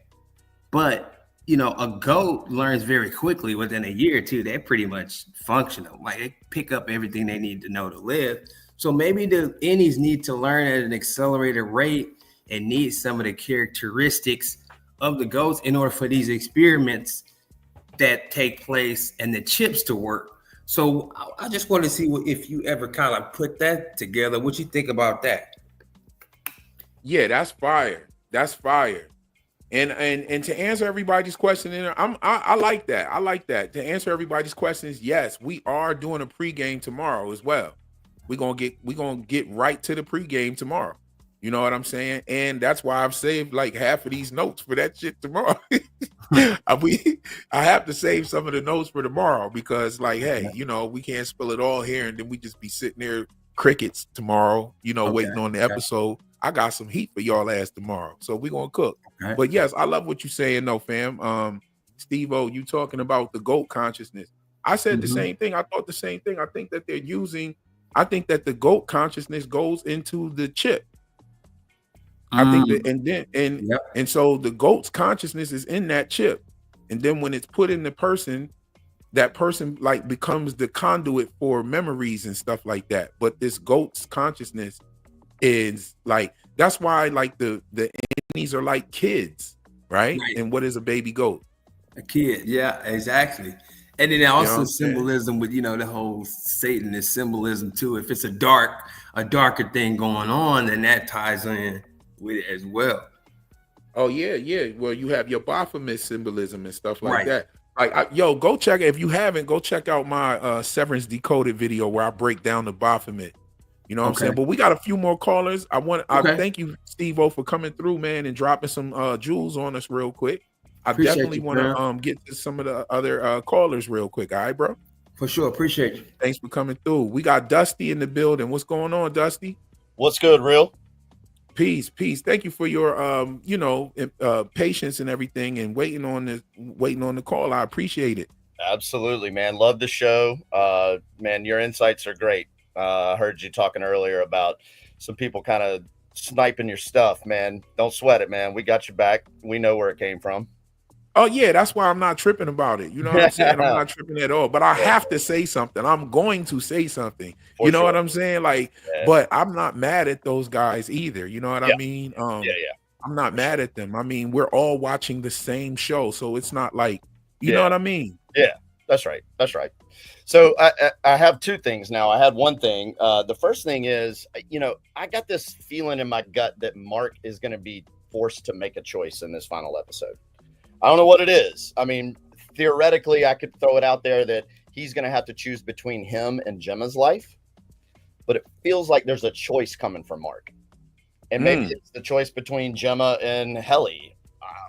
but a goat learns very quickly within a year or two. They're pretty much functional. Like, they pick up everything they need to know to live. So maybe the innies need to learn at an accelerated rate and need some of the characteristics of the goats in order for these experiments that take place and the chips to work. So I just want to see if you ever kind of put that together. What you think about that? Yeah, that's fire. That's fire. And to answer everybody's question, I like that. I like that. To answer everybody's questions, yes, we are doing a pregame tomorrow as well. We're gonna get right to the pregame tomorrow. You know what I'm saying? And that's why I've saved like half of these notes for that shit tomorrow. I have to save some of the notes for tomorrow, because like, hey, we can't spill it all here and then we just be sitting there crickets tomorrow, waiting on the episode. I got some heat for y'all ass tomorrow, so we're gonna cook. Okay. But yes, I love what you're saying, though, fam. Steve O, you talking about the goat consciousness. I said the same thing. I thought the same thing. I think that that the goat consciousness goes into the chip. I think that, and so the goat's consciousness is in that chip, and then when it's put in the person, that person like becomes the conduit for memories and stuff like that. But this goat's consciousness is like, that's why like the innies are like kids, right? And what is a baby goat? A kid, yeah, exactly. And then also symbolism with the whole Satan is symbolism too. If it's a darker thing going on, then that ties in with it as well. Oh yeah. Well, you have your Baphomet symbolism and stuff like that. Like, go check it. If you haven't, go check out my Severance Decoded video where I break down the Baphomet. You know what I'm saying? But we got a few more callers. I thank you, Steve O, for coming through, man, and dropping some jewels on us real quick. I definitely want to get to some of the other callers real quick. All right, bro? For sure. Appreciate you. Thanks for coming through. We got Dusty in the building. What's going on, Dusty? What's good, Real? Peace. Thank you for your patience and everything, and waiting on the call. I appreciate it. Absolutely, man. Love the show. Man, your insights are great. I heard you talking earlier about some people kind of sniping your stuff, man. Don't sweat it, man. We got your back. We know where it came from. Oh yeah, that's why I'm not tripping about it. You know what I'm saying? I'm not tripping at all. But I have to say something. I'm going to say something. For You know sure. what I'm saying? Like, Yeah. but I'm not mad at those guys either. You know what I Yeah. mean? Yeah. I'm not mad at them. I mean, we're all watching the same show, so it's not like, you know Yeah. what I mean? Yeah, that's right. That's right. So I have two things now. I had one thing. The first thing is, you know, I got this feeling in my gut that Mark is going to be forced to make a choice in this final episode. I don't know what it is. I mean, theoretically, I could throw it out there that he's going to have to choose between him and Gemma's life, but it feels like there's a choice coming from Mark. And maybe it's the choice between Gemma and Helly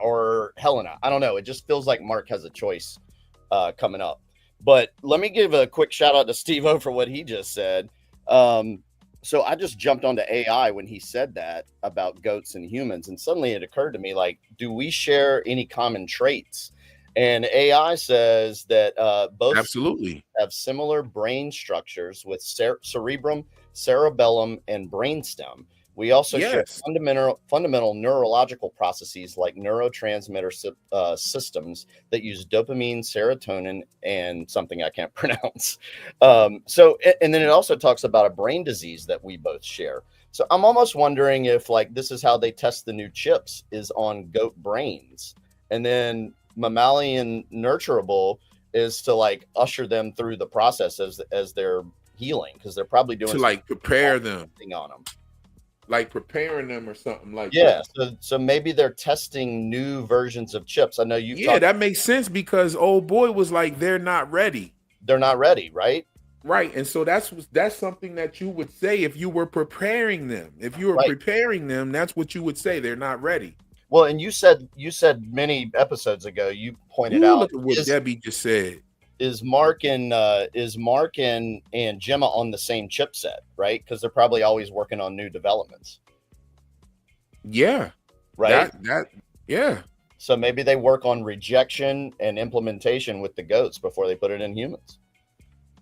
or Helena. I don't know. It just feels like Mark has a choice coming up. But let me give a quick shout out to Steve-O for what he just said. So I just jumped onto AI when he said that about goats and humans. And suddenly it occurred to me, like, do we share any common traits? And AI says that both absolutely have similar brain structures with cerebrum, cerebellum, and brainstem. We also share fundamental neurological processes like neurotransmitter systems that use dopamine, serotonin, and something I can't pronounce. So, and then it also talks about a brain disease that we both share. So I'm almost wondering if, like, this is how they test the new chips is on goat brains, and then mammalian nurturable is to like usher them through the process as they're healing, because they're probably doing to like prepare them on them. Like preparing them or something like that. Yeah, so maybe they're testing new versions of chips. I know you. Yeah, that makes sense because old boy was like, they're not ready. They're not ready, right? Right, and so that's something that you would say if you were preparing them. If you were preparing them, that's what you would say. They're not ready. Well, and you said many episodes ago. You pointed out. Look at what Debbie just said. Is Mark and Gemma on the same chipset, right? Because they're probably always working on new developments. Yeah. Right. Yeah. So maybe they work on rejection and implementation with the goats before they put it in humans.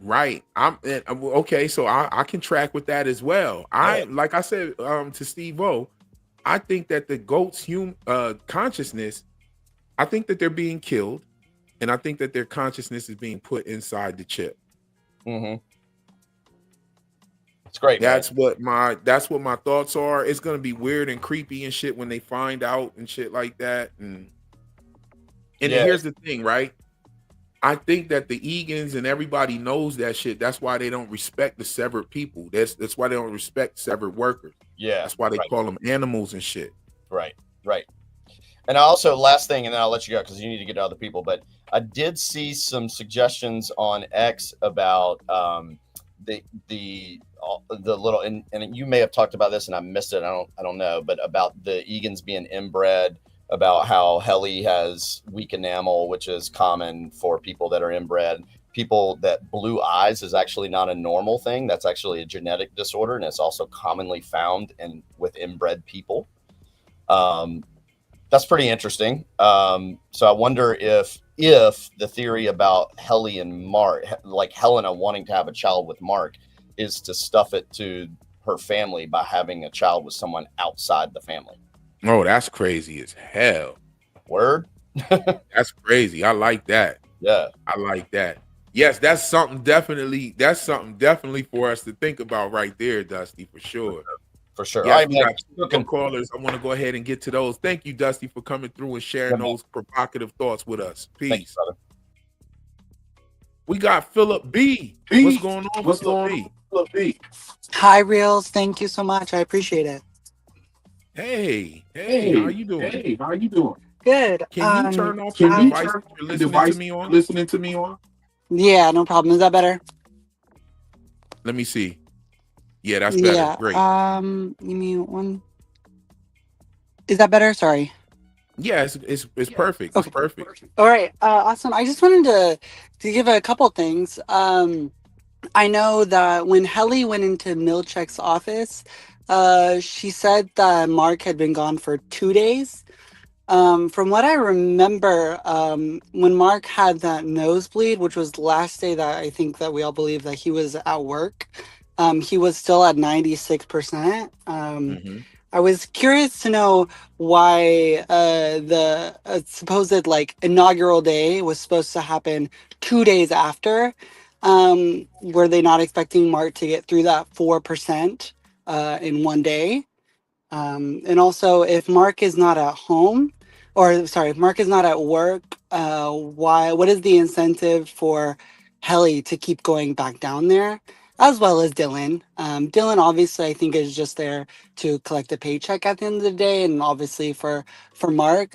Right. Okay. So I can track with that as well. Like I said to Steve-O, I think that the goats' consciousness, I think that they're being killed. And I think that their consciousness is being put inside the chip. Mm-hmm. It's great. That's what my thoughts are. It's gonna be weird and creepy and shit when they find out and shit like that. And here's the thing, right? I think that the Egans and everybody knows that shit. That's why they don't respect the severed people. That's why they don't respect severed workers. Yeah. That's why they call them animals and shit. Right. And also, last thing, and then I'll let you go because you need to get to other people. But I did see some suggestions on X about the little, and you may have talked about this and I missed it. I don't know, but about the Egans being inbred, about how Helly has weak enamel, which is common for people that are inbred. People that blue eyes is actually not a normal thing. That's actually a genetic disorder, and it's also commonly found with inbred people. That's pretty interesting. So I wonder if the theory about Helly and Mark, like Helena wanting to have a child with Mark, is to stuff it to her family by having a child with someone outside the family. Oh, that's crazy as hell. Word? That's crazy. I like that. Yeah. I like that. Yes, that's something definitely for us to think about right there, Dusty, for sure. For sure. Yeah, we got some callers. I want to go ahead and get to those. Thank you, Dusty, for coming through and sharing those provocative thoughts with us. Peace. Thanks, we got Philip B. What's going on? What's going on, Philip B? Hi, Reels. Thank you so much. I appreciate it. Hey, how you doing? Good. Can you turn off your device you're listening to me on? Yeah, no problem. Is that better? Let me see. Yeah, that's better. Yeah. Great. Give me one. Is that better? Sorry. Yeah, it's perfect. Okay. It's perfect. All right. Awesome. I just wanted to give a couple things. I know that when Helly went into Milchick's office, she said that Mark had been gone for 2 days. From what I remember, when Mark had that nosebleed, which was the last day that I think that we all believe that he was at work, he was still at 96%. I was curious to know why the supposed like inaugural day was supposed to happen 2 days after. Were they not expecting Mark to get through that 4% in one day? And also, if Mark is not at home, or sorry, if Mark is not at work, why? What is the incentive for Helly to keep going back down there, as well as Dylan? Dylan, obviously, I think is just there to collect a paycheck at the end of the day, and obviously for Mark.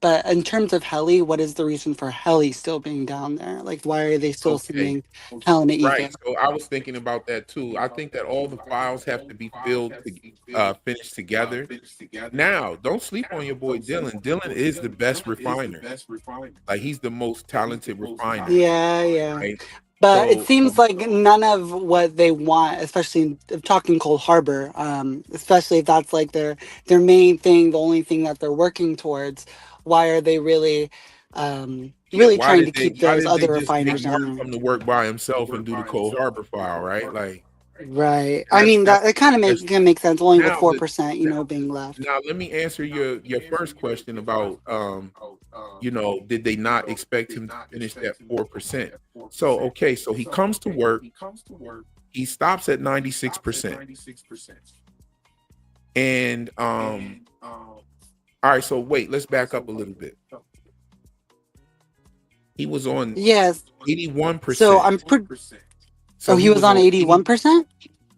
But in terms of Helly, what is the reason for Helly still being down there? Like, why are they still Okay. sending Helena Right. Eva? So I was thinking about that too. I think that all the files have to be filled to finished together. Now, don't sleep on your boy Dylan. Dylan is the best refiner. Like he's the most talented refiner. Yeah, yeah. Right. But it So seems like none of what they want, especially talking Cold Harbor, especially if that's like their main thing, the only thing that they're working towards. Why are they really, yeah, really trying to keep why those didn't they other just make refiners Mark down there? come to work by himself and do the Cold Harbor file, right? Like Right. I mean that it kind of that's can make sense. Only with now 4%, being left. now let me answer your first question about did they not expect him to finish that 4%? So okay, so he comes to work, he stops at 96%. And all right, so wait, let's back up a little bit. He was on Yes. 81%. So I'm pretty. So he was on 81%?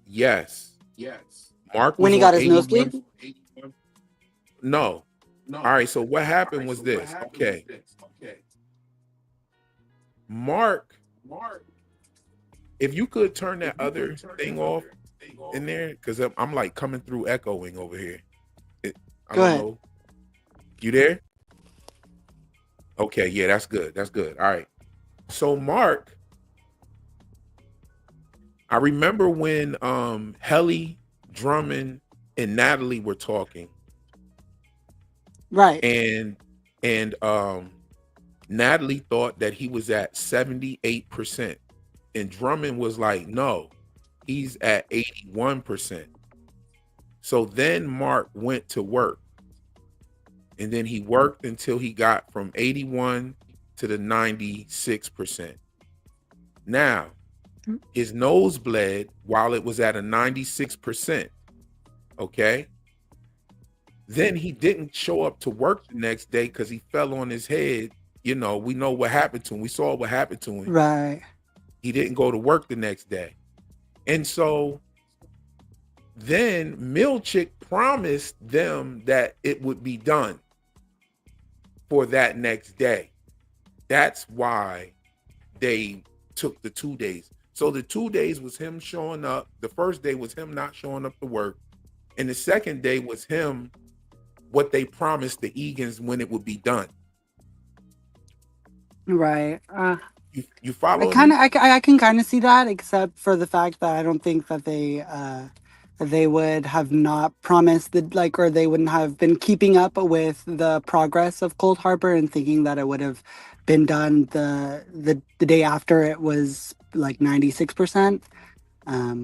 Yes. Mark When was he on got his 81. nosebleed? No. All right, so what happened was this. Okay. Mark, if you could turn that other thing off in there, because I'm like coming through echoing over here. I Go don't ahead. know. You there? Okay, yeah, that's good. That's good. All right. So Mark, I remember when Helly, Drummond, and Natalie were talking. Right. And Natalie thought that he was at 78%. And Drummond was like, no, he's at 81%. So then Mark went to work. And then he worked until he got from 81 to the 96%. Now, his nose bled while it was at a 96%. Okay. Then he didn't show up to work the next day because he fell on his head. We know what happened to him. We saw what happened to him. Right. He didn't go to work the next day. And so then Milchick promised them that it would be done for that next day. That's why they took the 2 days. So the 2 days was him showing up. The first day was him not showing up to work. And the second day was him, what they promised the Egan's when it would be done. Right. You follow me? I can kind of see that, except for the fact that I don't think that they would have not promised or they wouldn't have been keeping up with the progress of Cold Harbor and thinking that it would have been done the day after it was like 96%.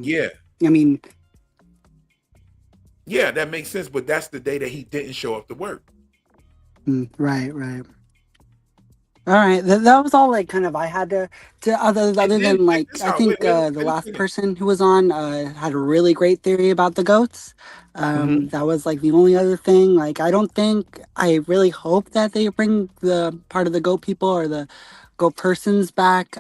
Yeah. I mean, yeah, that makes sense. But that's the day that he didn't show up to work. Right. All right, that was all like kind of I had to other than like I think the last person who was on had a really great theory about the goats. That was like the only other thing. Like I really hope that they bring the part of the goat people or the goat persons back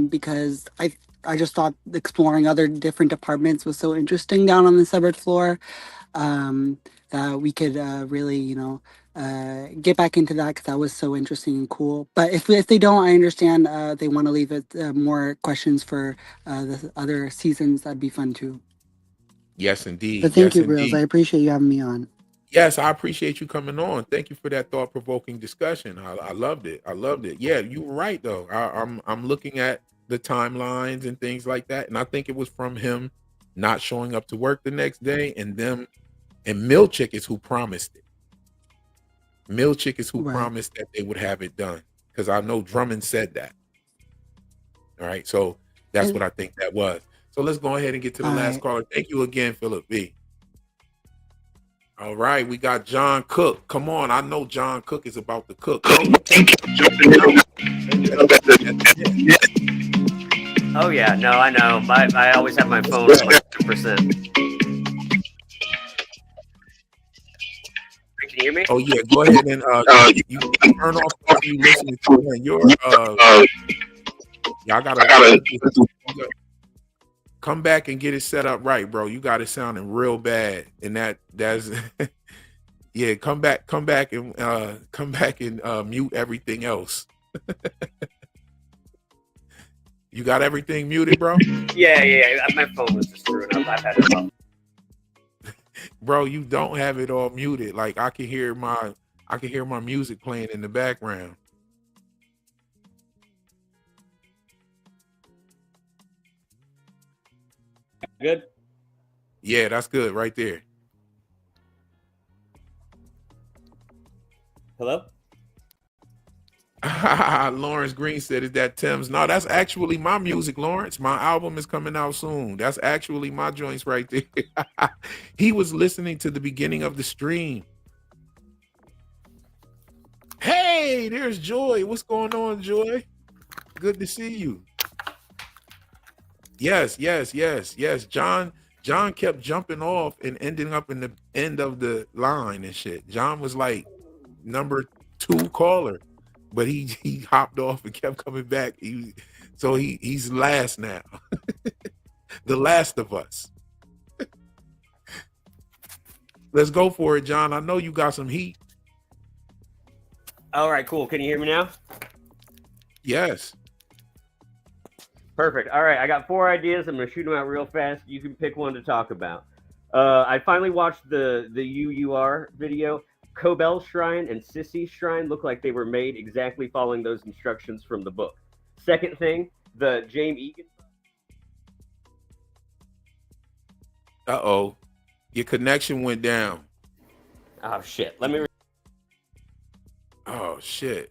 because I just thought exploring other different departments was so interesting down on the severed floor that we could really get back into that because that was so interesting and cool. But if they don't, I understand they want to leave it more questions for the other seasons. That'd be fun too. Yes, indeed. But thank you, Reels. I appreciate you having me on. Yes, I appreciate you coming on. Thank you for that thought-provoking discussion. I loved it. Yeah, you were right though. I'm looking at the timelines and things like that, and I think it was from him not showing up to work the next day, and Milchick is who promised it. Milchick is who promised that they would have it done, because I know Drummond said that. All right, so that's what I think that was. So let's go ahead and get to the last caller. Thank you again, Philip B. All right, we got John Cook. Come on, I know John Cook is about to cook. Oh yeah, no, I know. I always have my phone on like 100%. Can you hear me? Oh yeah, go ahead and you turn off whatever you listening to. Man, y'all gotta come back and get it set up right, bro. You got it sounding real bad, and that's yeah. Come back and mute everything else. You got everything muted, bro? Yeah. My phone was just screwing up. I've had it up. Bro, you don't have it all muted. Like I can hear my music playing in the background. Good? Yeah, that's good right there. Hello? Lawrence Green said, is that Tim's? No, that's actually my music, Lawrence. My album is coming out soon. That's actually my joints right there. He was listening to the beginning of the stream. Hey, there's Joy. What's going on, Joy? Good to see you. Yes. John kept jumping off and ending up in the end of the line and shit. John was like number 2 caller. But he hopped off and kept coming back. He's last now. The last of us. Let's go for it, John. I know you got some heat. All right, cool. Can you hear me now? Yes. Perfect. All right, I got 4 ideas. I'm gonna shoot them out real fast. You can pick one to talk about. I finally watched the UUR video. Cobell Shrine and Sissy Shrine look like they were made exactly following those instructions from the book. Second thing, the James Egan. Uh-oh. Your connection went down. Oh, shit. Let me... Oh, shit.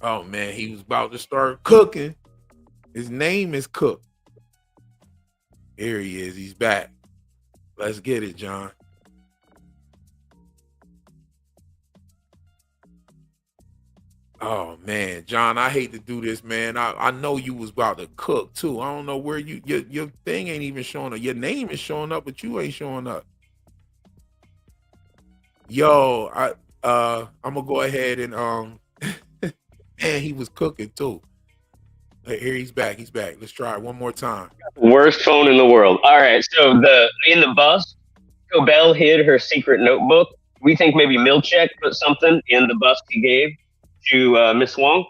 Oh, man. He was about to start cooking. His name is Cook. Here he is. He's back. Let's get it, John. Oh man, John, I hate to do this, man. I know you was about to cook too. I don't know where your thing ain't even showing up. Your name is showing up, but you ain't showing up. Yo, I'm gonna go ahead and man, he was cooking too. Here he's back. Let's try it one more time. Worst phone in the world. All right, so in the bus, Cobell hid her secret notebook. We think maybe Milchick put something in the bus he gave to Miss Wong.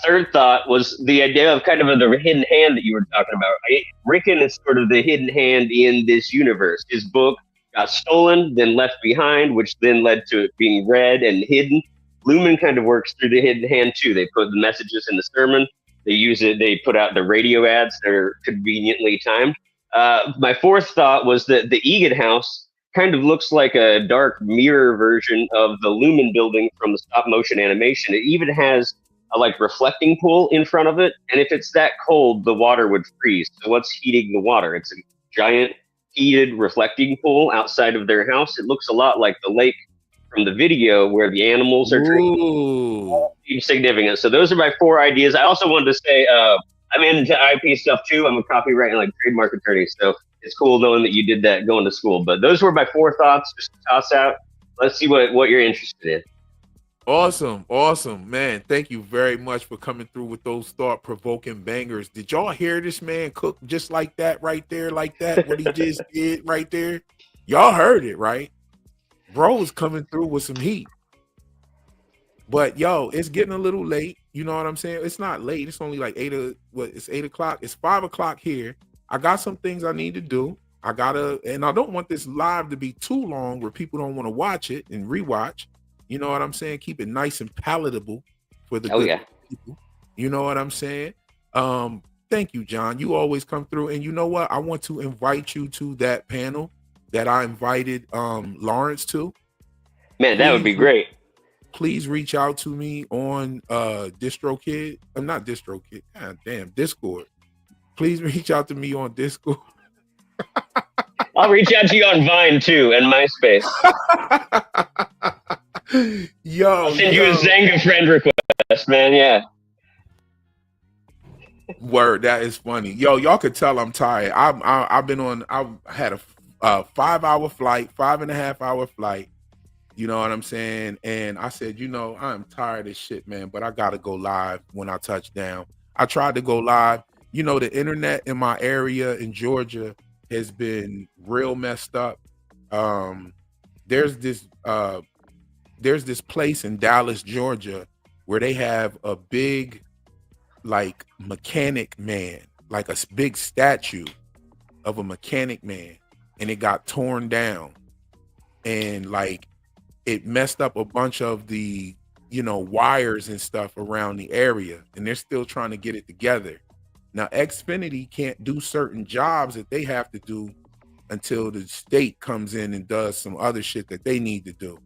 Third thought was the idea of kind of the hidden hand that you were talking about. Rickon is sort of the hidden hand in this universe. His book got stolen, then left behind, which then led to it being read and hidden. Lumen kind of works through the hidden hand too. They put the messages in the sermon. They use it. They put out the radio ads that are conveniently timed. My fourth thought was that the Egan house kind of looks like a dark mirror version of the Lumen building from the stop motion animation. It even has a like reflecting pool in front of it. And if it's that cold, the water would freeze. So what's heating the water? It's a giant heated reflecting pool outside of their house. It looks a lot like the lake from the video where the animals are drinking. Significant. So those are my 4 ideas. I also wanted to say, I'm into IP stuff too. I'm a copyright and like trademark attorney. So it's cool knowing that you did that going to school. But those were my 4 thoughts, just to toss out. Let's see what you're interested in. Awesome, man. Thank you very much for coming through with those thought-provoking bangers. Did y'all hear this man cook just like that right there, like that? What he just did right there? Y'all heard it, right? Bro is coming through with some heat. But yo, it's getting a little late. You know what I'm saying? It's not late. It's only like 8 o'clock. It's 5 o'clock here. I got some things I need to do. And I don't want this live to be too long where people don't want to watch it and rewatch. You know what I'm saying? Keep it nice and palatable for the good people. You know what I'm saying? Thank you, John. You always come through. And you know what? I want to invite you to that panel that I invited Lawrence to. Man, that would be great. Please reach out to me on DistroKid. I'm not DistroKid. God damn, Discord. Please reach out to me on Discord. I'll reach out to you on Vine too and MySpace. Yo, I'll send you a Zanga friend request, man. Yeah. Word, that is funny. Yo, y'all could tell I'm tired. I've had a 5-hour flight, 5.5-hour flight. You know what I'm saying? And I said, I'm tired of shit, man, but I gotta go live when I touch down. I tried to go live. The internet in my area in Georgia has been real messed up. There's this place in Dallas, Georgia, where they have a big, like, mechanic man, like a big statue of a mechanic man, and it got torn down, and like it messed up a bunch of the wires and stuff around the area, and they're still trying to get it together. Now Xfinity can't do certain jobs that they have to do until the state comes in and does some other shit that they need to do,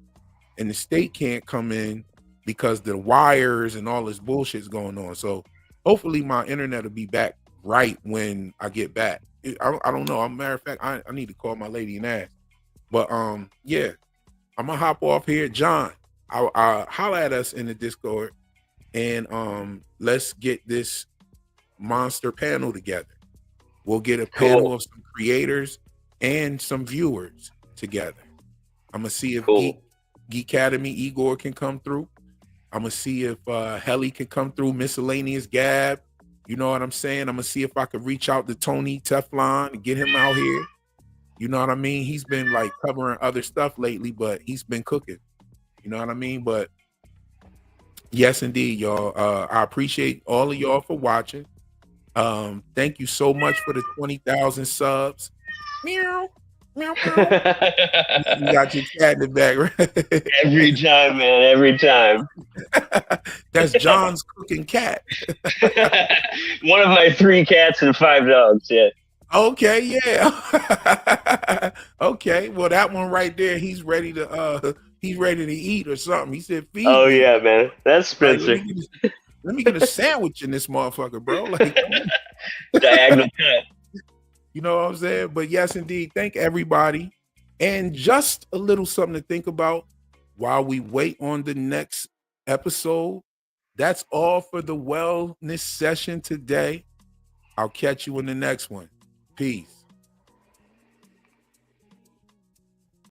and the state can't come in because the wires and all this bullshit's going on. So hopefully my internet will be back right when I get back. I don't know. Matter of fact, I need to call my lady and ask. But yeah, I'm gonna hop off here. John, I'll holler at us in the Discord, and let's get this monster panel together. We'll get a panel of some creators and some viewers together. I'm gonna see if Geek Academy Igor can come through. I'm gonna see if Helly can come through, Miscellaneous Gab. You know what I'm saying? I'm gonna see if I can reach out to Tony Teflon and get him out here. You know what I mean? He's been like covering other stuff lately, but he's been cooking. You know what I mean? But yes, indeed, y'all. I appreciate all of y'all for watching. Thank you so much for the 20,000 subs. Meow. Meow, meow. You got your cat in the back, right? Every time, man. Every time. That's John's cooking cat. One of my 3 cats and 5 dogs. Yeah. Okay, yeah. Okay, well, that one right there, he's ready to eat or something. He said, "Feed Oh me." yeah, man. That's Spencer. Like, let me get a sandwich in this motherfucker, bro. Like, diagonal cut. You know what I'm saying? But yes, indeed. Thank everybody. And just a little something to think about while we wait on the next episode. That's all for the wellness session today. I'll catch you in the next one. Peace.